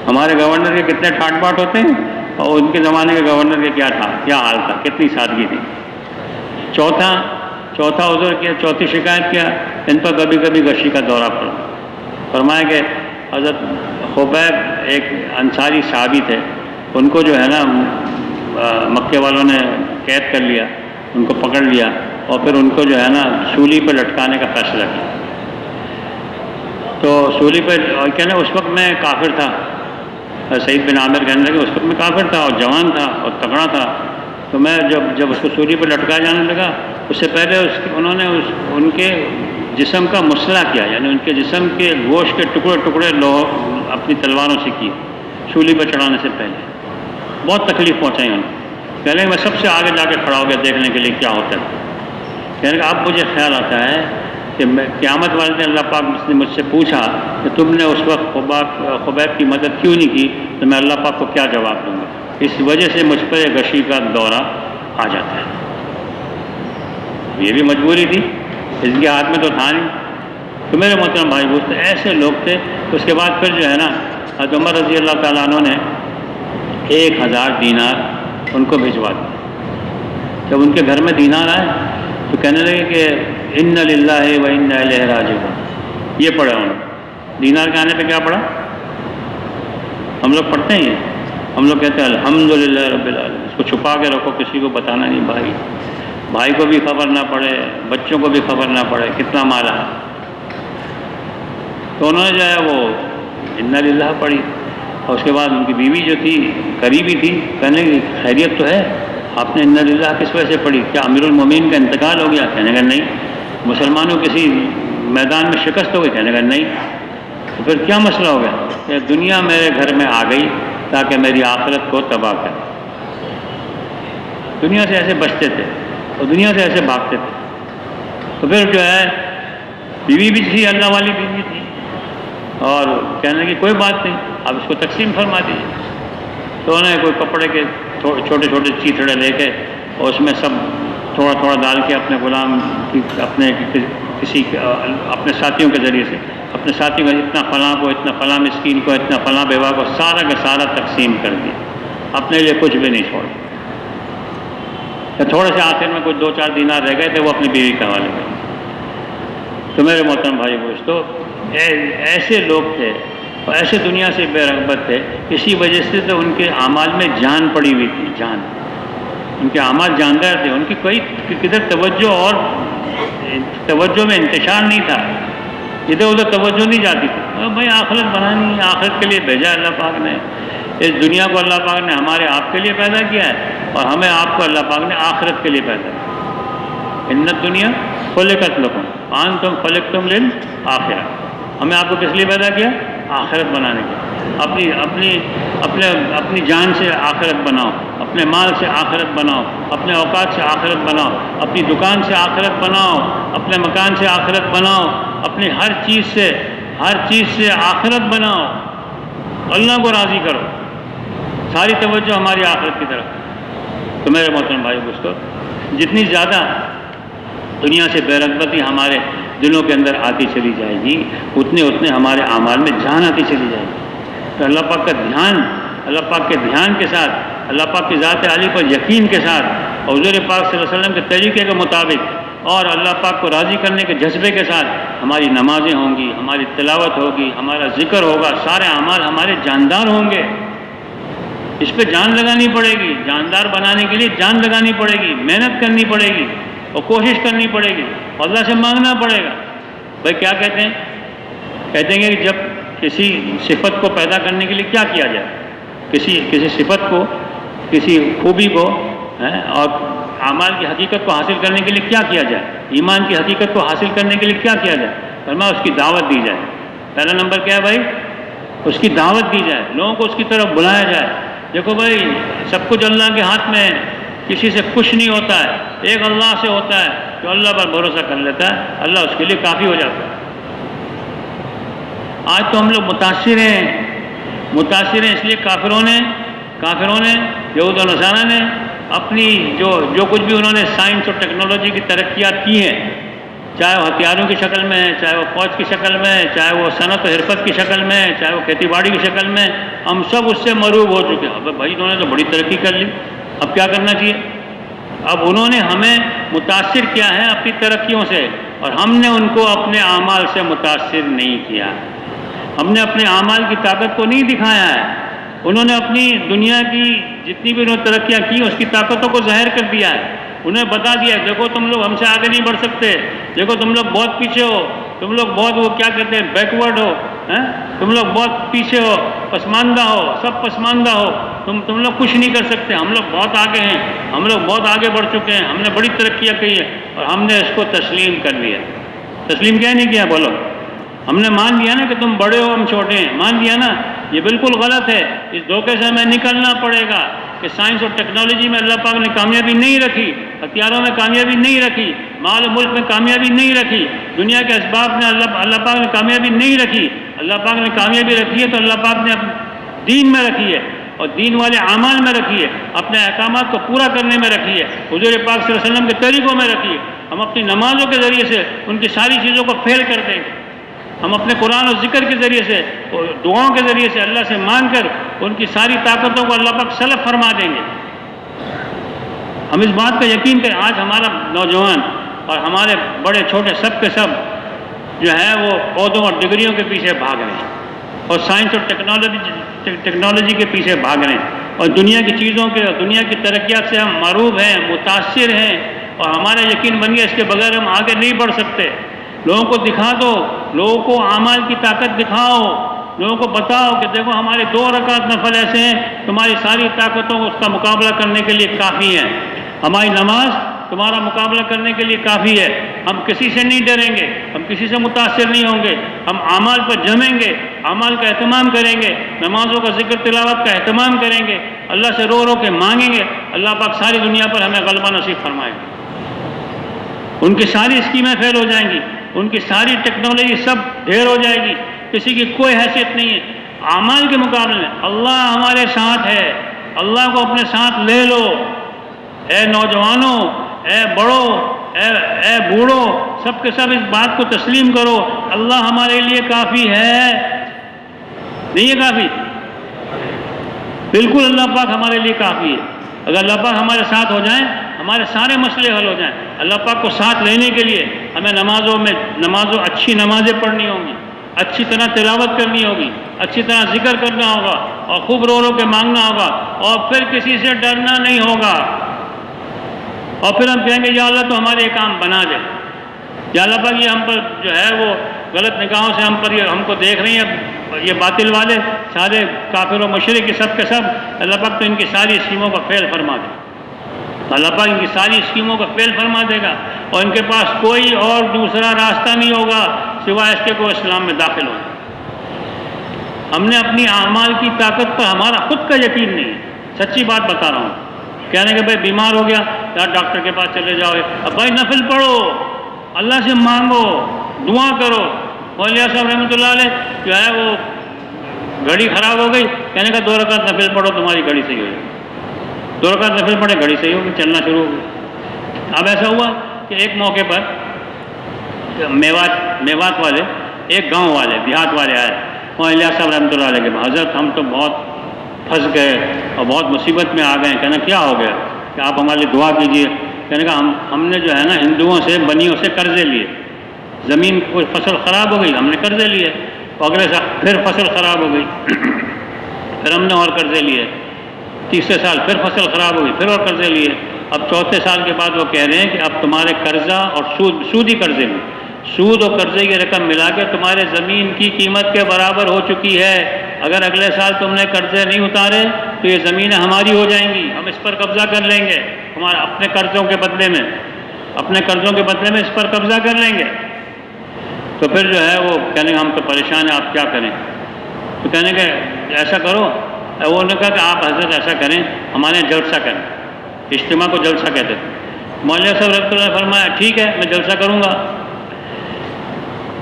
[SPEAKER 1] ہمارے گورنر کے کتنے ٹھاٹ باٹ ہوتے ہیں اور ان کے زمانے کے گورنر کے کیا تھا، کیا حال تھا، کتنی سادگی تھی۔ چوتھا عذر کیا، چوتھی شکایت کیا، ان پر کبھی کبھی غشی کا دورہ پڑا۔ فرمایا کہ حضرت خبیب ایک انصاری صحابی تھے، ان کو جو ہے نا مکے والوں نے قید کر لیا، ان کو پکڑ لیا اور پھر ان کو جو ہے نا سولی پہ لٹکانے کا فیصلہ کیا۔ تو سولی پہ کہنا اس وقت میں کافر تھا، سعید بن عامر کہنے لگے اس وقت میں کافر تھا اور جوان تھا اور تگڑا تھا، تو میں جب اس کو سولی پہ لٹکایا جانے لگا اس سے پہلے انہوں نے ان کے جسم کا مسئلہ کیا، یعنی ان کے جسم کے گوشت کے ٹکڑے ٹکڑے اپنی تلواروں سے کیے سولی پہ چڑھانے سے پہلے۔ بہت تکلیف پہنچائی انہوں نے، کہنے میں سب سے آگے جا کے کھڑا ہو گیا دیکھنے کے لیے کیا ہوتا ہے۔ کہنے کہ اب مجھے خیال آتا ہے کہ قیامت والے دن اللہ پاک نے مجھ سے پوچھا کہ تم نے اس وقت خبیب کی مدد کیوں نہیں کی، تو میں اللہ پاک کو کیا جواب دوں گا۔ اس وجہ سے مجھ پر غشی کا دورہ آ جاتا ہے۔ یہ بھی مجبوری تھی، اس کے ہاتھ میں تو تھا نہیں۔ تو میرے محترم بھائی دوست، ایسے لوگ تھے۔ اس کے بعد پھر جو ہے نا حضرت عمر رضی اللہ تعالیٰ عنہ نے 1000 دینار ان کو بھجوا دیا۔ جب ان کے گھر میں دینار آئے تو کہنے لگے کہ ان للہ و انا الیہ راجعون۔ یہ پڑھا انہوں نے، دینار کے آنے پہ کیا پڑھا؟ ہم لوگ پڑھتے ہیں، ہم لوگ کہتے ہیں الحمدللہ رب العالمین۔ اس کو چھپا کے رکھو، کسی کو بتانا نہیں، بھائی کو بھی خبر نہ پڑے، بچوں کو بھی خبر نہ پڑے کتنا مالا ہے۔ تو انہوں نے جو ہے وہ انا للہ پڑھی، اور اس کے بعد ان کی بیوی جو تھی قریبی تھی، کہنے کی خیریت تو ہے، آپ نے انا للہ کس وجہ سے پڑھی؟ کیا امیر المومنین کا انتقال ہو گیا؟ کہنے کا نہیں۔ مسلمانوں کسی میدان میں شکست ہو گئی؟ کہنے کا نہیں۔ تو پھر کیا مسئلہ ہو گیا؟ کہ دنیا میرے گھر میں آ گئی تاکہ میری آخرت کو تباہ کرے۔ دنیا سے ایسے بچتے تھے اور دنیا سے ایسے بھاگتے تھے۔ تو پھر جو ہے بیوی بھی تھی، اللہ والی بیوی تھی، اور کہنے کی کوئی بات نہیں، آپ اس کو تقسیم فرما دیجیے۔ تو انہیں کوئی کپڑے کے چھوٹے چھوٹے چیتڑے لے کے اور اس میں سب تھوڑا تھوڑا ڈال کے اپنے غلام کی اپنے ساتھیوں کے ذریعے سے اپنے ساتھیوں کو اتنا فلاں کو، اتنا فلاں مسکین کو، اتنا فلاں بیوہ کو، سارا کا سارا تقسیم کر دیا، اپنے لیے کچھ بھی نہیں چھوڑا۔ تھوڑے سے آخر میں کچھ 2-4 دینار رہ گئے تھے، وہ اپنی بیوی کے حوالے کر۔ تو میرے محترم بھائی دوستو، ایسے لوگ تھے اور ایسے دنیا سے بے رغبت تھے، اسی وجہ سے تو ان کے اعمال میں جان پڑی ہوئی تھی، جان، ان کے اعمال جاندار تھے، ان کی کوئی کدھر توجہ اور توجہ میں انتشار نہیں تھا، ادھر ادھر توجہ نہیں جاتی تھی۔ بھائی آخرت بنانی ہے، آخرت کے لیے بھیجا اللہ پاک نے، اس دنیا کو اللہ پاک نے ہمارے آپ کے لیے پیدا کیا ہے، اور ہمیں آپ کو اللہ پاک نے آخرت کے لیے پیدا کیا۔ ان الدنیا خلقت لکم وانتم خلقتم للآخرہ، ہمیں آپ کو کس لیے پیدا کیا؟ آخرت بنانے کے۔ اپنی جان سے آخرت بناؤ، اپنے مال سے آخرت بناؤ، اپنے اوقات سے آخرت بناؤ، اپنی دکان سے آخرت بناؤ، اپنے مکان سے آخرت بناؤ، اپنی ہر چیز سے آخرت بناؤ، اللہ کو راضی کرو، ساری توجہ ہماری آخرت کی طرف۔ تو میرے محترم بھائی دوستو، جتنی زیادہ دنیا سے بے رغبتی ہمارے دلوں کے اندر آتی چلی جائے گی، اتنے ہمارے اعمال میں جان آتی چلی جائے گی۔ تو اللہ پاک کے دھیان کے ساتھ، اللہ پاک کی ذات عالی پر یقین کے ساتھ، اور حضور پاک صلی اللہ علیہ وسلم کے طریقے کے مطابق اور اللہ پاک کو راضی کرنے کے جذبے کے ساتھ ہماری نمازیں ہوں گی، ہماری تلاوت ہوگی، ہمارا ذکر ہوگا، سارے اعمال ہمارے جاندار ہوں گے۔ اس پہ جان لگانی پڑے گی، جاندار بنانے کے لیے جان لگانی پڑے گی، محنت کرنی پڑے گی اور کوشش کرنی پڑے گی، اللہ سے مانگنا پڑے گا۔ بھائی کیا کہتے ہیں کہ جب کسی صفت کو پیدا کرنے کے لیے کیا کیا جائے، کسی صفت کو، کسی خوبی کو اور اعمال کی حقیقت کو حاصل کرنے کے لیے کیا کیا جائے، ایمان کی حقیقت کو حاصل کرنے کے لیے کیا کیا جائے؟ فرمایا اس کی دعوت دی جائے۔ پہلا نمبر کیا ہے بھائی؟ اس کی دعوت دی جائے، لوگوں کو اس کی طرف بلایا جائے۔ دیکھو بھائی، سب کچھ اللہ کے ہاتھ میں ہے، کسی سے کچھ نہیں ہوتا ہے، ایک اللہ سے ہوتا ہے، جو اللہ پر بھروسہ کر لیتا ہے اللہ اس کے لیے کافی ہو جاتا ہے۔ آج تو ہم لوگ متاثر ہیں اس لیے کافروں نے یہود و نصارہ نے اپنی جو کچھ بھی انہوں نے سائنس اور ٹیکنالوجی کی ترقیات کی ہیں، چاہے وہ ہتھیاروں کی شکل میں ہے، چاہے وہ فوج کی شکل میں ہے، چاہے وہ صنعت و حرفت کی شکل میں ہے، چاہے وہ کھیتی باڑی کی شکل میں، ہم سب اس سے مروب ہو چکے ہیں۔ اب بھائی انہوں نے تو بڑی ترقی کر لی، اب کیا کرنا چاہیے؟ اب انہوں نے ہمیں متاثر کیا ہے اپنی ترقیوں سے، اور ہم نے ان کو اپنے اعمال سے متاثر نہیں کیا، ہم نے اپنے اعمال کی طاقت کو نہیں دکھایا ہے۔ انہوں نے اپنی دنیا کی جتنی بھی انہوں نے ترقیاں کی اس کی طاقتوں کو ظاہر کر دیا ہے، انہیں بتا دیا ہے دیکھو تم لوگ ہم سے آگے نہیں بڑھ سکتے، دیکھو تم لوگ بہت پیچھے ہو، تم لوگ بہت وہ کیا کہتے ہیں بیکورڈ ہو، تم لوگ بہت پیچھے ہو، پسماندہ ہو، سب پسماندہ ہو، تم لوگ کچھ نہیں کر سکتے، ہم لوگ بہت آگے ہیں، ہم لوگ بہت آگے بڑھ چکے ہیں، ہم نے بڑی ترقیاں کی ہے، اور ہم نے اس کو تسلیم کر لیا۔ تسلیم کیا نہیں کیا بولو؟ ہم نے مان لیا نا کہ تم بڑے ہو ہم چھوٹے ہیں، مان لیا نا، یہ بالکل غلط ہے۔ اس دھوکے سے ہمیں نکلنا پڑے گا کہ سائنس اور ٹیکنالوجی میں اللہ پاک نے کامیابی نہیں رکھی، ہتھیاروں میں کامیابی نہیں رکھی، مال و ملک میں کامیابی نہیں رکھی، دنیا کے اسباب میں اللہ پاک نے کامیابی نہیں رکھی۔ اللہ پاک نے کامیابی رکھی ہے تو اللہ پاک نے دین میں رکھی ہے، اور دین والے اعمال میں رکھی ہے، اپنے احکامات کو پورا کرنے میں رکھی ہے، حضور پاک صلی اللہ علیہ وسلم کے طریقوں میں رکھی ہے۔ ہم اپنی نمازوں کے ذریعے سے ان کی ساری چیزوں کو فیل کر دیں گے، ہم اپنے قرآن و ذکر کے ذریعے سے، دعاؤں کے ذریعے سے اللہ سے مانگ کر ان کی ساری طاقتوں کو اللہ پاک سلب فرما دیں گے۔ ہم اس بات کا یقین کریں، آج ہمارا نوجوان اور ہمارے بڑے چھوٹے سب کے سب جو ہے وہ عہدوں اور ڈگریوں کے پیچھے بھاگ رہے ہیں، اور سائنس اور ٹیکنالوجی کے پیچھے بھاگ رہے ہیں، اور دنیا کی چیزوں کے اور دنیا کی ترقیات سے ہم معروف ہیں، متاثر ہیں، اور ہمارا یقین بن گیا اس کے بغیر ہم آگے نہیں بڑھ سکتے۔ لوگوں کو دکھا دو، لوگوں کو اعمال کی طاقت دکھاؤ، لوگوں کو بتاؤ کہ دیکھو ہمارے 2 رکعت نفل ایسے ہیں تمہاری ساری طاقتوں کو اس کا مقابلہ کرنے کے لیے کافی ہے، ہماری نماز تمہارا مقابلہ کرنے کے لیے کافی ہے، ہم کسی سے نہیں ڈریں گے، ہم کسی سے متاثر نہیں ہوں گے، ہم اعمال پر جمیں گے، اعمال کا اہتمام کریں گے، نمازوں کا ذکر تلاوت کا اہتمام کریں گے، اللہ سے رو رو کے مانگیں گے، اللہ پاک ساری دنیا پر ہمیں غلبہ نصیب فرمائے گا۔ ان کی ساری اسکیمیں فیل ہو جائیں گی، ان کی ساری ٹیکنالوجی سب ڈھیر ہو جائے گی، کسی کی کوئی حیثیت نہیں ہے۔ اعمال کے مقابلے میں اللہ ہمارے ساتھ ہے، اللہ کو اپنے ساتھ لے لو۔ اے نوجوانوں، اے بڑوں، اے بوڑھوں، سب کے سب اس بات کو تسلیم کرو، اللہ ہمارے لیے کافی ہے۔ نہیں ہے کافی؟ بالکل اللہ پاک ہمارے لیے کافی ہے۔ اگر اللہ پاک ہمارے ساتھ ہو جائیں، ہمارے سارے مسئلے حل ہو جائیں۔ اللہ پاک کو ساتھ لینے کے لیے ہمیں اچھی نمازیں پڑھنی ہوں گی، اچھی طرح تلاوت کرنی ہوگی، اچھی طرح ذکر کرنا ہوگا، اور خوب رو رو کے مانگنا ہوگا، اور پھر کسی سے ڈرنا نہیں ہوگا۔ اور پھر ہم کہیں گے یا اللہ تو ہمارے یہ کام بنا دے، یا اللہ پاک یہ ہم پر جو ہے وہ غلط نگاہوں سے ہم کو دیکھ رہی ہیں، یہ باطل والے سارے کافر و مشرک سب کے سب، اللہ پاک تو ان کی ساری اسکیموں کا فیل فرما دے۔ اللہ پاک ان کی ساری اسکیموں کا فیل فرما دے گا، اور ان کے پاس کوئی اور دوسرا راستہ نہیں ہوگا سوائے اس کے کو اسلام میں داخل ہونا۔ ہم نے اپنی اعمال کی طاقت پر ہمارا خود کا یقین نہیں ہے، سچی بات بتا رہا ہوں۔ کہنے کہ بھائی بیمار ہو گیا یار ڈاکٹر کے پاس چلے جاؤ، اب بھائی نفل پڑھو، اللہ سے مانگو، دعا کرو۔ مولوی صاحب رحمۃ اللہ علیہ جو ہے وہ گھڑی خراب ہو گئی، کہنے کا 2 رکعت نفل پڑھو تمہاری گھڑی صحیح ہو جائے۔ 2 رکعت نفل پڑھے، گھڑی صحیح ہو گئی، چلنا شروع ہو گئی۔ اب ایسا ہوا کہ ایک موقع پر میوات والے، ایک گاؤں والے، دیہات والے آئے مولوی صاحب رحمۃ اللہ علیہ کے پاس، حضرت ہم تو بہت پھنس گئے اور بہت مصیبت میں آ گئے۔ کہنا کیا ہو گیا؟ کہ آپ ہمارے لیے دعا کیجیے۔ کہنے کا ہم نے جو ہے نا ہندوؤں سے بنیوں سے قرضے لیے، زمین کوئی فصل خراب ہو گئی، ہم نے قرضے لیے، اگلے سال پھر فصل خراب ہو گئی، پھر ہم نے اور قرضے لیے، تیسرے سال پھر فصل خراب ہو گئی، پھر اور قرضے لیے۔ اب چوتھے سال کے بعد وہ کہہ رہے ہیں کہ اب تمہارے قرضہ اور سودی قرضے میں، سود اور قرضے کی رقم ملا کے تمہارے زمین کی قیمت کے برابر ہو چکی ہے۔ اگر اگلے سال تم نے قرضے نہیں اتارے تو یہ زمینیں ہماری ہو جائیں گی، ہم اس پر قبضہ کر لیں گے، ہمارے اپنے قرضوں کے بدلے میں اس پر قبضہ کر لیں گے۔ تو پھر جو ہے وہ کہنے ہم تو پریشان ہیں، آپ کیا کریں؟ تو کہنے کہ ایسا کرو، وہ نے کہا کہ آپ حضرت ایسا کریں، ہمارے جلسہ کریں، اجتماع کو جلسہ کہتے تھے۔ مولوی صاحب رحمۃ اللہ نے فرمایا ٹھیک ہے میں جلسہ کروں گا،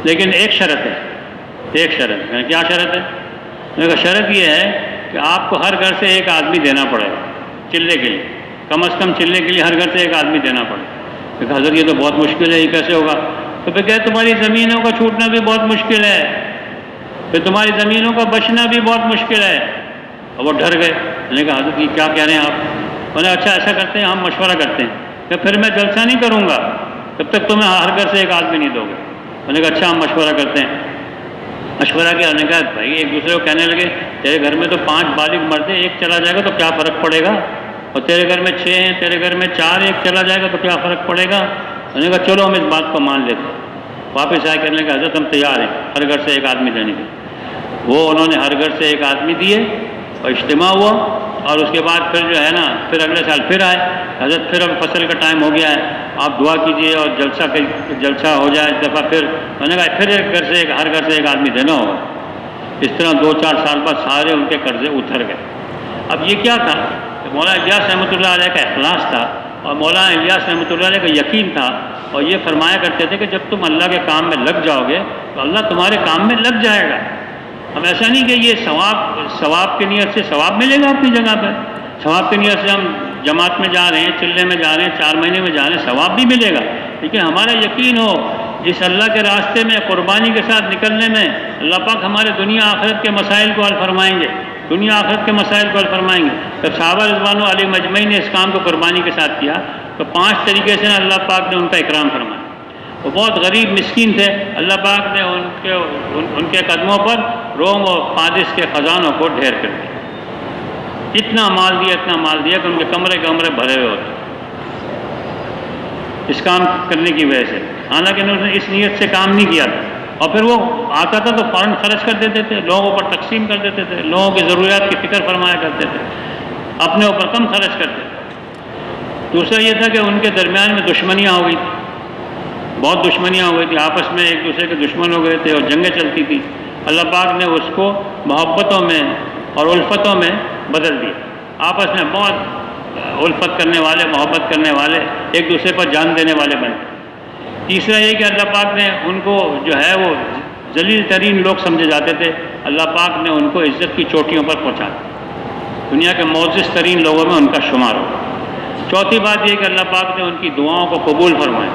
[SPEAKER 1] لیکن ایک شرط ہے۔ کیا شرط ہے؟ میں کہا شرط یہ ہے کہ آپ کو ہر گھر سے ایک آدمی دینا پڑے گا چلے کے لیے، کم از کم چلے کے لیے ہر گھر سے ایک آدمی دینا پڑے گا۔ کہ حضرت یہ تو بہت مشکل ہے، یہ کیسے ہوگا؟ تو پھر کہ تمہاری زمینوں کا چھوٹنا بھی بہت مشکل ہے، پھر تمہاری زمینوں کا بچنا بھی بہت مشکل ہے۔ اور وہ ڈر گئے، میں نے کہا حضرت یہ کیا کہہ رہے ہیں آپ؟ میں نے اچھا ایسا کرتے ہیں، ہم مشورہ کرتے ہیں کہ پھر میں جلسہ نہیں کروں گا جب تک تمہیں ہر گھر سے ایک آدمی نہیں دو گے۔ میں نے کہا اچھا ہم مشورہ کرتے ہیں۔ مشورہ کیا؟ نے کہا بھائی ایک دوسرے کو کہنے لگے تیرے گھر میں تو 5 بالغ مرد ہیں، ایک چلا جائے گا تو کیا فرق پڑے گا؟ اور تیرے گھر میں 6 ہیں، تیرے گھر میں 4، ایک چلا جائے گا تو کیا فرق پڑے گا؟ میں نے کہا چلو ہم اس بات کو مان لیتے ہیں۔ واپس آئے کرنے کا حضرت ہم تیار ہیں ہر گھر سے ایک آدمی دینے کے۔ وہ انہوں نے ہر گھر سے ایک آدمی دیے اور اجتماع ہوا، اور اس کے بعد پھر جو ہے نا پھر اگلے سال پھر آئے حضرت، پھر اب فصل کا ٹائم ہو گیا ہے، آپ دعا کیجئے اور جلسہ ہو جائے اس دفعہ۔ پھر میں نے کہا پھر ہر گھر سے ایک آدمی دینا ہوگا۔ اس طرح 2-4 سال بعد سارے ان کے قرضے اتر گئے۔ اب یہ کیا تھا کہ مولانا الیاس رحمۃ اللہ علیہ کا اخلاص تھا، اور مولانا الیاس رحمۃ اللہ علیہ کا یقین تھا، اور یہ فرمایا کرتے تھے کہ جب تم اللہ کے کام میں لگ جاؤ گے تو اللہ تمہارے کام میں لگ جائے گا۔ اب ایسا نہیں کہ یہ ثواب کی نیت سے ثواب ملے گا اپنی جگہ پہ، ثواب کی نیت سے ہم جماعت میں جا رہے ہیں، چلے میں جا رہے ہیں، 4 مہینے میں جا رہے ہیں، ثواب بھی ملے گا، لیکن ہمارا یقین ہو جس اللہ کے راستے میں قربانی کے ساتھ نکلنے میں اللہ پاک ہمارے دنیا آخرت کے مسائل کو حل فرمائیں گے، دنیا آخرت کے مسائل کو حل فرمائیں گے۔ جب صحابہ رضوان علیہ مجمعین نے اس کام کو قربانی کے ساتھ کیا تو 5 طریقے سے اللہ پاک نے ان کا اکرام فرمایا۔ وہ بہت غریب مسکین تھے، اللہ پاک نے ان کے قدموں پر روم اور فارس کے خزانوں کو ڈھیر کر دیا، اتنا مال دیا کہ ان کے کمرے بھرے ہوئے ہوتے اس کام کرنے کی وجہ سے، حالانکہ انہوں نے اس نیت سے کام نہیں کیا تھا۔ اور پھر وہ آتا تھا تو فوراً خرچ کر دیتے تھے، لوگوں پر تقسیم کر دیتے تھے، لوگوں کی ضروریات کی فکر فرمایا کرتے تھے، اپنے اوپر کم خرچ کرتے تھے۔ دوسرا یہ تھا کہ ان کے درمیان میں دشمنیاں ہو گئی تھیں، بہت دشمنیاں ہو گئی تھیں، آپس میں ایک دوسرے کے دشمن ہو گئے تھے اور جنگیں چلتی تھیں۔ اللہ پاک نے اس کو محبتوں میں اور الفتوں میں بدل دیا، آپس میں بہت الفت کرنے والے، محبت کرنے والے، ایک دوسرے پر جان دینے والے بنے۔ تیسرا یہ کہ اللہ پاک نے ان کو جو ہے وہ ذلیل ترین لوگ سمجھے جاتے تھے، اللہ پاک نے ان کو عزت کی چوٹیوں پر پہنچا دیا، دنیا کے معزز ترین لوگوں میں ان کا شمار ہو۔ چوتھی بات یہ کہ اللہ پاک نے ان کی دعاؤں کو قبول فرمایا،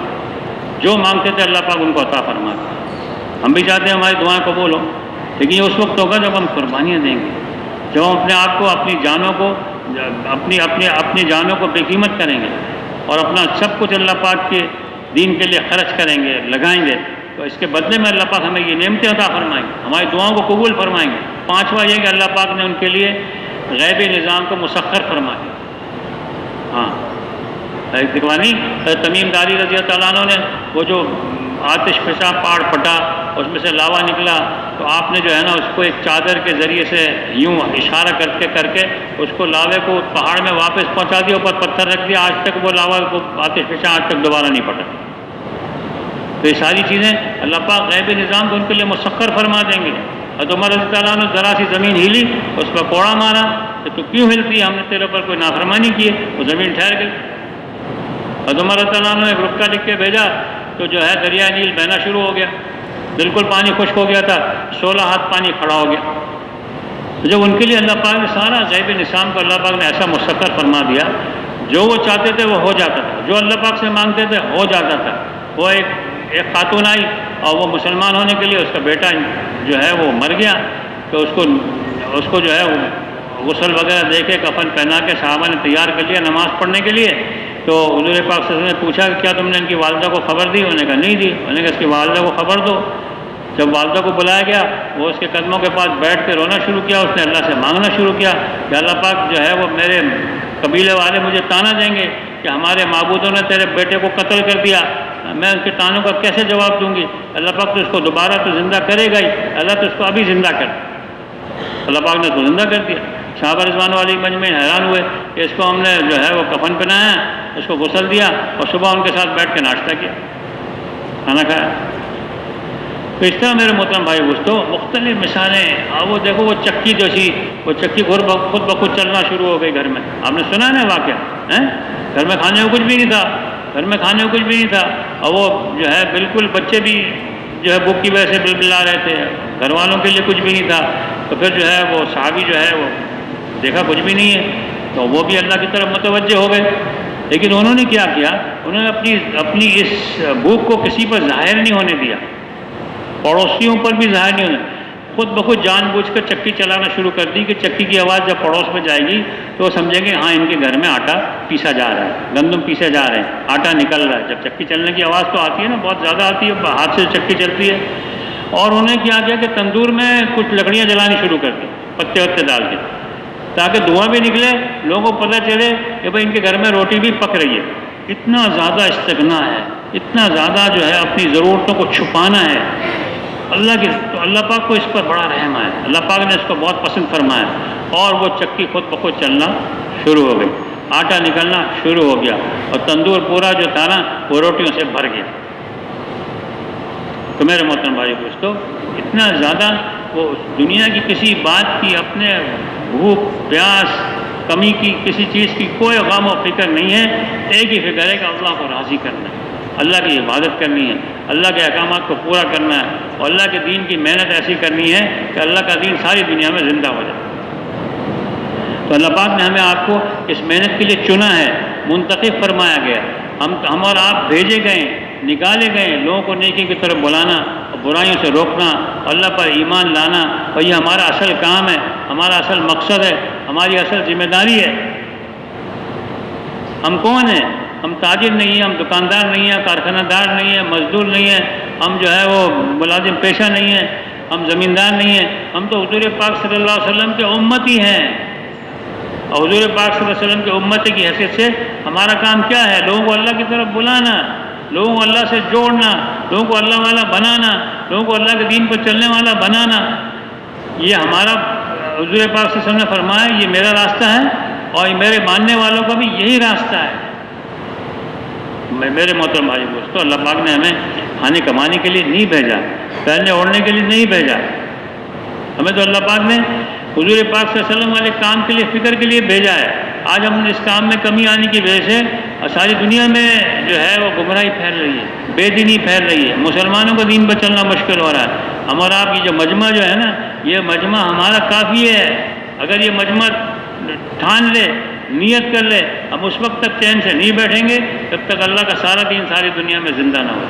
[SPEAKER 1] جو مانگتے تھے اللہ پاک ان کو عطا فرمایا۔ ہم بھی چاہتے ہیں ہماری دعائیں قبول ہوں، لیکن یہ اس وقت ہوگا جب ہم قربانیاں دیں گے، جب ہم اپنے آپ کو، اپنی جانوں کو، اپنی جانوں کو بے قیمت کریں گے اور اپنا سب کچھ اللہ پاک کے دین کے لیے خرچ کریں گے، لگائیں گے، تو اس کے بدلے میں اللہ پاک ہمیں یہ نعمتیں عطا فرمائیں گے، ہماری دعاؤں کو قبول فرمائیں گے۔ پانچواں یہ کہ اللہ پاک نے ان کے لیے غیبی نظام کو مسخر فرما دیا۔ ہاں، دکھوانی تمیم داری رضی اللہ عنہ نے وہ جو آتش فشاں پہاڑ پھٹا، اس میں سے لاوا نکلا، تو آپ نے جو ہے نا اس کو ایک چادر کے ذریعے سے یوں اشارہ کر کے اس کو لاوے کو پہاڑ میں واپس پہنچا دیا، اوپر پتھر رکھ دیا، آج تک وہ لاوا کو آتش فشاں آج تک دوبارہ نہیں پھٹا۔ تو یہ ساری چیزیں اللہ پاک غیبی نظام کو ان کے لیے مسخر فرما دیں گے۔ حضرت عمر رضی اللہ عنہ ذرا سی زمین ہلی، اس پر کوڑا مارا کہ تو کیوں ہلتی ہے، ہم نے تیرے پر کوئی نافرمانی کی ہے، وہ زمین ٹھہر گئی۔ حضرت عمر رضی اللہ عنہ نے ایک رکا لکھ کے بھیجا تو جو ہے دریا نیل بہنا شروع ہو گیا، بالکل پانی خشک ہو گیا تھا، 16 ہاتھ پانی کھڑا ہو گیا۔ جب ان کے لیے اللہ پاک نے سارا غیبی نظام کو اللہ پاک نے ایسا مسخر فرما دیا، جو وہ چاہتے تھے وہ ہو جاتا تھا، جو اللہ پاک سے مانگتے تھے ہو جاتا تھا۔ وہ ایک خاتون آئی اور وہ مسلمان ہونے کے لیے اس کا بیٹا جو ہے وہ مر گیا، تو اس کو جو ہے وہ غسل وغیرہ دے کے کفن پہنا کے صحابہ نے تیار کر لیا نماز پڑھنے کے لیے۔ تو حضور پاک صلی اللہ علیہ وسلم نے پوچھا کہ کیا تم نے ان کی والدہ کو خبر دی؟ انہوں نے کہا نہیں دی۔ انہوں نے کہا اس کی والدہ کو خبر دو۔ جب والدہ کو بلایا گیا، وہ اس کے قدموں کے پاس بیٹھ کے رونا شروع کیا، اس نے اللہ سے مانگنا شروع کیا کہ اللہ پاک جو ہے وہ میرے قبیلے والے مجھے تانا دیں گے کہ ہمارے معبودوں نے تیرے بیٹے کو قتل کر دیا، میں ان کے تانوں کا کیسے جواب دوں گی؟ اللہ پاک تو اس کو دوبارہ تو زندہ کرے گا ہی، اللہ تو اس کو ابھی زندہ کر۔ اللہ پاک نے تو زندہ کر دیا۔ صحابہ رضوان علیہ مجمعین حیران ہوئے کہ اس کو ہم نے جو ہے وہ کفن پہنایا، اس کو غسل دیا اور صبح ان کے ساتھ بیٹھ کے ناشتہ کیا، کھانا کھایا۔ تو اس طرح میرے محترم بھائی دوستو مختلف مثالیں۔ اور وہ دیکھو وہ چکی جو تھی، وہ چکی خود بخود چلنا شروع ہو گئی گھر میں، آپ نے سنا نا واقعہ؟ گھر میں کھانے کو کچھ بھی نہیں تھا، گھر میں کھانے کو کچھ بھی نہیں تھا، اور وہ جو ہے بالکل بچے بھی جو ہے بھوک کی وجہ سے بلبلا رہے تھے، گھر والوں کے لیے کچھ بھی نہیں تھا۔ تو پھر جو ہے وہ صحابی جو ہے وہ دیکھا کچھ بھی نہیں ہے، تو وہ بھی اللہ کی طرف متوجہ ہو گئے۔ لیکن انہوں نے کیا کیا؟ انہوں نے اپنی اس بھوک کو کسی پر ظاہر نہیں ہونے دیا، پڑوسیوں پر بھی ظاہر نہیں ہونے، خود بخود جان بوجھ کر چکی چلانا شروع کر دی کہ چکی کی آواز جب پڑوس میں جائے گی تو وہ سمجھیں گے ہاں ان کے گھر میں آٹا پیسا جا رہا ہے، گندم پیسے جا رہے ہیں، آٹا نکل رہا ہے۔ جب چکی چلنے کی آواز تو آتی ہے نا، بہت زیادہ آتی ہے، ہاتھ سے چکی چلتی ہے۔ اور انہیں کیا کیا کہ تندور میں کچھ لکڑیاں جلانی شروع کر دی، پتے وتے ڈال کے، تاکہ دھواں بھی نکلے، لوگوں کو پتہ چلے کہ بھائی ان کے گھر میں روٹی بھی پک رہی ہے۔ اتنا زیادہ استغنا ہے، اتنا زیادہ جو ہے اپنی ضرورتوں کو چھپانا ہے تو اللہ پاک کو اس پر بڑا رحم ہے، اللہ پاک نے اس کو بہت پسند فرمایا۔ اور وہ چکی خود بخود چلنا شروع ہو گئی، آٹا نکلنا شروع ہو گیا، اور تندور پورا جو تھا نا وہ روٹیوں سے بھر گیا۔ تو میرے محترم بھائی دوستو، اتنا زیادہ وہ دنیا کی کسی بات کی، اپنے بھوک پیاس کمی کی کسی چیز کی کوئی غم و فکر نہیں ہے، ایک ہی فکر ہے کہ اللہ کو راضی کرنا ہے، اللہ کی عبادت کرنی ہے، اللہ کے احکامات کو پورا کرنا ہے، اور اللہ کے دین کی محنت ایسی کرنی ہے کہ اللہ کا دین ساری دنیا میں زندہ ہو جائے۔ تو اللہ پاک نے ہمیں آپ کو اس محنت کے لیے چنا ہے، منتخب فرمایا گیا، ہم اور آپ بھیجے گئے، نکالے گئے لوگوں کو نیکی کی طرف بلانا اور برائیوں سے روکنا، اللہ پر ایمان لانا، اور یہ ہمارا اصل کام ہے، ہمارا اصل مقصد ہے، ہماری اصل ذمہ داری ہے۔ ہم کون ہیں؟ ہم تاجر نہیں ہیں، ہم دکاندار نہیں ہیں، کارخانہ دار نہیں ہیں، مزدور نہیں ہیں، ہم جو ہے وہ ملازم پیشہ نہیں ہیں، ہم زمیندار نہیں ہیں، ہم تو حضور پاک صلی اللہ علیہ وسلم کے امتی ہیں۔ اور حضور پاک صلی اللہ علیہ وسلم کے امتی کی حیثیت سے ہمارا کام کیا ہے؟ لوگوں کو اللہ کی طرف بلانا، لوگوں کو اللہ سے جوڑنا، لوگوں کو اللہ والا بنانا، لوگوں کو اللہ کے دین پر چلنے والا بنانا۔ یہ ہمارا حضور پاک صلی اللہ علیہ وسلم نے فرمایا یہ میرا راستہ ہے، اور میرے ماننے والوں کا بھی یہی راستہ ہے۔ میرے محترم بھائی دوستو، اللہ پاک نے ہمیں کھانے کمانے کے لیے نہیں بھیجا، پہننے اوڑھنے کے لیے نہیں بھیجا، ہمیں تو اللہ پاک نے حضور پاک صلی اللہ علیہ وسلم والے کام کے لیے، فکر کے لیے بھیجا ہے۔ آج ہم اس کام میں کمی آنے کی وجہ سے اور ساری دنیا میں جو ہے وہ گمراہی پھیل رہی ہے، بے دینی پھیل رہی ہے، مسلمانوں کا دین پر چلنا مشکل ہو رہا ہے۔ ہمارا آپ کی جو مجمع جو ہے نا، یہ مجمع ہمارا کافی ہے۔ اگر یہ مجمع ٹھان لے، نیت کر لے، ہم اس وقت تک چین سے نہیں بیٹھیں گے جب تک اللہ کا سارا دین ساری دنیا میں زندہ نہ ہو۔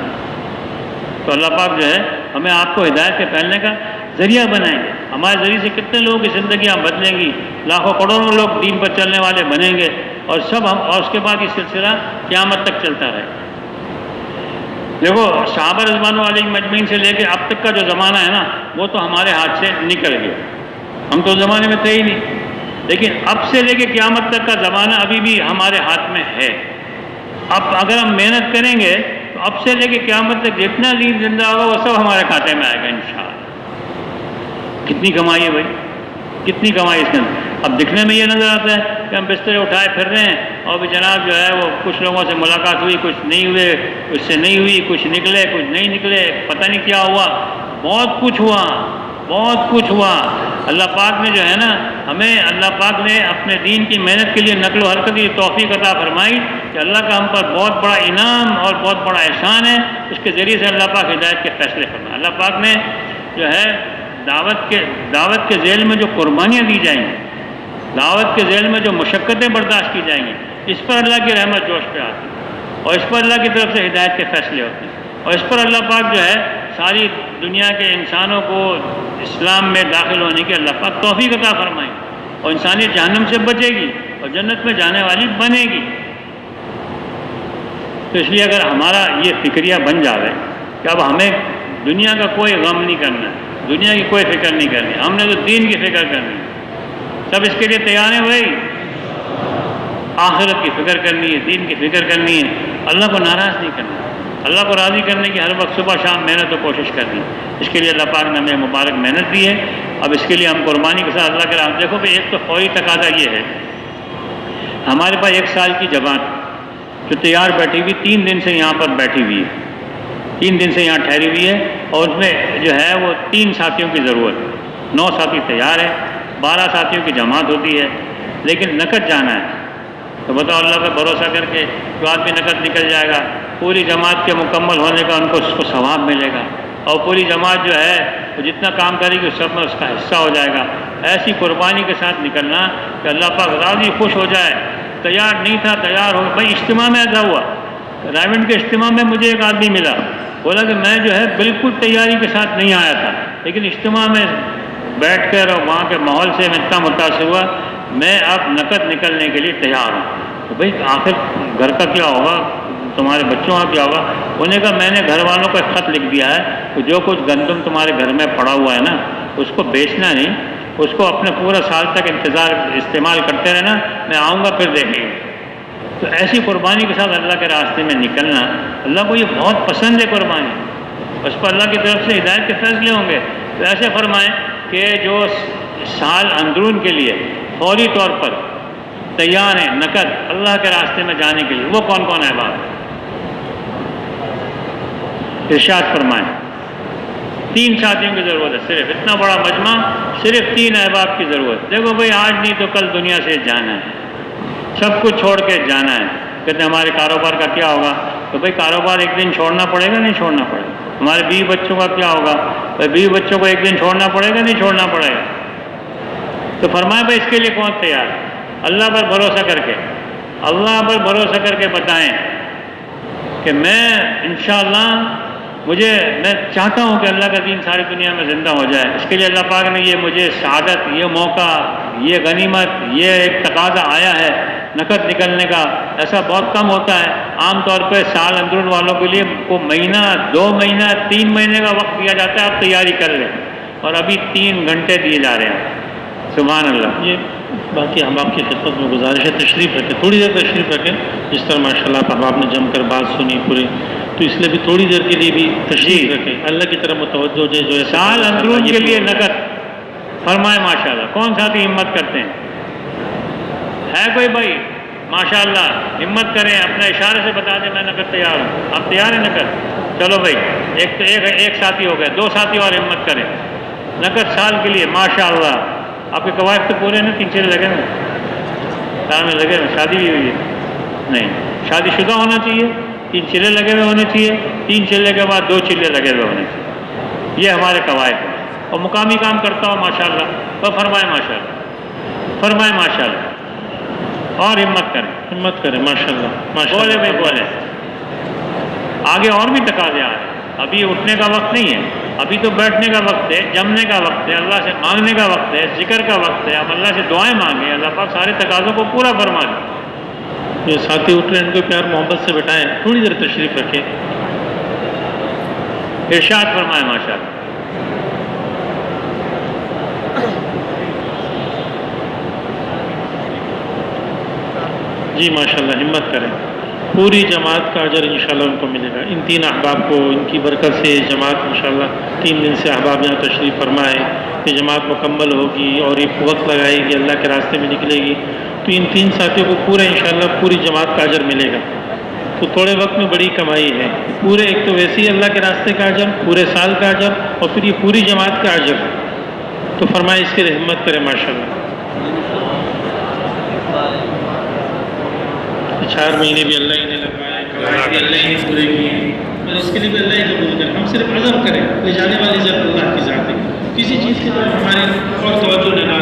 [SPEAKER 1] تو اللہ پاک جو ہے ہمیں آپ کو ہدایت کے پھیلنے کا ذریعہ بنائیں گے۔ ہمارے ذریعے سے کتنے لوگوں کی زندگیاں بدلیں گی، لاکھوں کروڑوں لوگ دین پر چلنے والے بنیں گے، اور اور اس کے بعد یہ سلسلہ قیامت تک چلتا رہے۔ دیکھو صحابہ رضوان علیہم مجمعین سے لے کے اب تک کا جو زمانہ ہے نا، وہ تو ہمارے ہاتھ سے نکل گیا، ہم تو زمانے میں تھے ہی نہیں، لیکن اب سے لے کے قیامت تک کا زمانہ ابھی بھی ہمارے ہاتھ میں ہے۔ اب اگر ہم محنت کریں گے تو اب سے لے کے قیامت تک جتنا دین زندہ ہوگا وہ سب ہمارے کھاتے میں آئے گا انشاءاللہ۔ کتنی کمائی ہے بھائی، کتنی کمائی اس کے اندر۔ اب دکھنے میں یہ نظر آتا ہے کہ ہم بسترے اٹھائے پھر رہے ہیں، اور بھی جناب جو ہے وہ کچھ لوگوں سے ملاقات ہوئی، کچھ نہیں ہوئے، کچھ سے نہیں ہوئی، کچھ نکلے، کچھ نہیں نکلے، پتہ نہیں کیا ہوا، بہت کچھ ہوا، بہت کچھ ہوا۔ اللہ پاک نے جو ہے نا ہمیں، اللہ پاک نے اپنے دین کی محنت کے لیے نقل و حرکت کی توفیق عطا فرمائی کہ اللہ کا ہم پر بہت بڑا انعام اور بہت بڑا احسان ہے۔ اس کے ذریعے سے اللہ پاک ہدایت کے فیصلے فرمائے۔ اللہ پاک نے جو ہے دعوت کے ذیل میں جو قربانیاں دی جائیں گی، دعوت کے ذیل میں جو مشقتیں برداشت کی جائیں گی، اس پر اللہ کی رحمت جوش پہ آتی ہے، اور اس پر اللہ کی طرف سے ہدایت کے فیصلے ہوتے ہیں، اور اس پر اللہ پاک جو ہے ساری دنیا کے انسانوں کو اسلام میں داخل ہونے کی اللہ پاک توفیق عطا فرمائیں، اور انسانیت جہنم سے بچے گی اور جنت میں جانے والی بنے گی۔ تو اس لیے اگر ہمارا یہ فکریہ بن جاوے کہ اب ہمیں دنیا کا کوئی غم نہیں کرنا ہے، دنیا کی کوئی فکر نہیں کرنی، ہم نے تو دین کی فکر کرنی ہے، سب اس کے لیے تیار ہیں بھائی؟ آخرت کی فکر کرنی ہے، دین کی فکر کرنی ہے، اللہ کو ناراض نہیں کرنا، اللہ کو راضی کرنے کی ہر وقت صبح شام محنت و کوشش کرنی ہے۔ اس کے لیے اللہ پاک نے ہمیں مبارک محنت دی ہے۔ اب اس کے لیے ہم قربانی کے ساتھ اللہ کے راہ دیکھو کہ ایک تو فوری تقاضا یہ ہے، ہمارے پاس 1 سال کی جوان جو تیار بیٹھی ہوئی 3 دن سے یہاں پر بیٹھی ہوئی ہے، 3 دن سے یہاں ٹھہری ہوئی ہے، اور اس میں جو ہے وہ 3 ساتھیوں کی ضرورت ہے۔ 9 ساتھی تیار ہے، 12 ساتھیوں کی جماعت ہوتی ہے، لیکن نقد جانا ہے۔ تو بتاؤ اللہ پہ بھروسہ کر کے جو آدمی نقد نکل جائے گا، پوری جماعت کے مکمل ہونے کا ان کو اس کو ثواب ملے گا، اور پوری جماعت جو ہے وہ جتنا کام کرے گی اس سب میں اس کا حصہ ہو جائے گا۔ ایسی قربانی کے ساتھ نکلنا کہ اللہ پاک راضی خوش ہو جائے۔ تیار نہیں تھا، تیار ہو بھائی۔ اجتماع میں ایسا ہوا، رائمنڈ کے اجتماع میں مجھے ایک آدمی ملا، بولا کہ میں جو ہے بالکل تیاری کے ساتھ نہیں آیا تھا، لیکن اجتماع میں بیٹھ کر اور وہاں کے ماحول سے میں اتنا متاثر ہوا، میں اب نقد نکلنے کے لیے تیار ہوں۔ تو بھائی آخر گھر کا کیا ہوگا، تمہارے بچوں کا کیا ہوگا؟ انہوں نے کہا میں نے گھر والوں کو ایک خط لکھ دیا ہے کہ جو کچھ گندم تمہارے گھر میں پڑا ہوا ہے نا، اس کو بیچنا نہیں، اس کو اپنے پورا سال تک استعمال کرتے رہنا، میں آؤں گا پھر دیکھیں گے۔ تو ایسی قربانی کے ساتھ اللہ کے راستے میں نکلنا، اللہ کو یہ بہت پسند ہے قربانی، اس پر اللہ کی طرف سے ہدایت کے فیصلے ہوں گے۔ تو ایسے فرمائیں کہ جو سال اندرون کے لیے فوری طور پر تیار ہیں نقد اللہ کے راستے میں جانے کے لیے، وہ کون کون احباب؟ ارشاد فرمائیں 3 ساتھیوں کی ضرورت ہے، صرف اتنا بڑا مجمع، صرف 3 احباب کی ضرورت۔ دیکھو بھائی آج نہیں تو کل دنیا سے جانا ہے، سب کچھ چھوڑ کے جانا ہے۔ کہتے ہیں ہمارے کاروبار کا کیا ہوگا؟ تو بھائی کاروبار ایک دن چھوڑنا پڑے گا، نہیں چھوڑنا پڑے گا؟ ہمارے بیوی بچوں کا کیا ہوگا؟ بھائی بیوی بچوں کو ایک دن چھوڑنا پڑے گا، نہیں چھوڑنا پڑے گا؟ تو فرمائیں بھائی اس کے لیے کون تیار؟ اللہ پر بھروسہ کر کے، اللہ پر بھروسہ کر کے بتائیں کہ میں انشاءاللہ میں چاہتا ہوں کہ اللہ کا دین ساری دنیا میں زندہ ہو جائے۔ اس کے لیے اللہ پاک نے یہ مجھے سعادت، یہ موقع، یہ غنیمت، یہ ایک تقاضا آیا ہے نقد نکلنے کا۔ ایسا بہت کم ہوتا ہے، عام طور پہ سال اندرون والوں کے لیے کو مہینہ، 2 مہینہ، 3 مہینے کا وقت دیا جاتا ہے، آپ تیاری کر لیں، اور ابھی 3 گھنٹے دیے جا رہے ہیں۔ سبحان اللہ۔
[SPEAKER 2] یہ باقی ہم آپ کی خدمت میں گزارش ہے تشریف رکھیں، تھوڑی دیر تشریف رکھیں، جس طرح ماشاءاللہ آپ نے جم کر بات سنی پوری، تو اس لیے بھی تھوڑی دیر کے لیے بھی تشریف رکھیں، اللہ کی طرف متوجہ جو ہے۔
[SPEAKER 1] سال اندرون کے لیے نقد فرمائے ماشاءاللہ۔ کون ساتھی ہمت کرتے ہیں؟ ہے کوئی بھائی؟ ماشاءاللہ ہمت کریں، اپنے اشارے سے بتا دیں میں نقد تیار ہوں۔ آپ تیار ہیں نقد؟ چلو بھائی، ایک ساتھی ہو گئے، 2 ساتھی اور ہمت کریں نقد سال کے لیے ماشاءاللہ۔ آپ کے قواعد تو پورے ہیں نا؟ 3-4 لگے ہیں، 4 میں لگے ہیں، شادی بھی ہوئی ہے نہیں؟ شادی شدہ ہونا چاہیے، 3 چلے لگے ہوئے ہونے چاہیے، 3 چلے کے بعد 2 چلے لگے ہوئے ہونے چاہیے، یہ ہمارے قواعد ہیں۔ اور مقامی کام کرتا ہوں ماشاءاللہ، تو فرمائے ماشاءاللہ، فرمائے ماشاءاللہ، اور ہمت کریں
[SPEAKER 2] ماشاءاللہ
[SPEAKER 1] بولے بھائی بولے۔ آگے اور بھی تقاضے آ رہے ہیں، ابھی اٹھنے کا وقت نہیں ہے، ابھی تو بیٹھنے کا وقت ہے، جمنے کا وقت ہے، اللہ سے مانگنے کا وقت ہے، ذکر کا وقت ہے، ہم اللہ سے دعائیں مانگیں، اللہ پاک سارے تقاضوں کو پورا فرما دیں۔
[SPEAKER 2] یہ ساتھی اٹھ رہے ہیں، ان کو پیار محبت سے بٹھائیں، تھوڑی دیر تشریف رکھیں۔
[SPEAKER 1] ارشاد فرمائے ماشاءاللہ۔
[SPEAKER 2] جی ماشاءاللہ، ہمت کریں، پوری جماعت کا اجر انشاءاللہ ان کو ملے گا۔ ان 3 احباب کو ان کی برکت سے جماعت انشاءاللہ 3 دن سے احباب یہاں تشریف فرمائے، یہ جماعت مکمل ہوگی اور ایک وقت لگائے گی، اللہ کے راستے میں نکلے گی، تو ان 3 ساتھیوں کو پورا انشاءاللہ پوری جماعت کا اجر ملے گا۔ تو تھوڑے وقت میں بڑی کمائی ہے، پورے ایک تو ویسے ہی اللہ کے راستے کا اجر، پورے سال کا اجر، اور پھر یہ پوری جماعت کا اجر، تو فرمائے اس کی ہمت کرے ماشاءاللہ۔ 4 مہینے بھی اللہ ہی نے لگوائے، قواعد بھی اللہ ہی نے پورے کیے، اور اس کے لیے بھی اللہ ہی قبول کرے۔ ہم صرف عزم کریں، لے جانے والی ذات اللہ کی ذات ہے، کسی چیز کی طرف ہماری اور توجہ نہ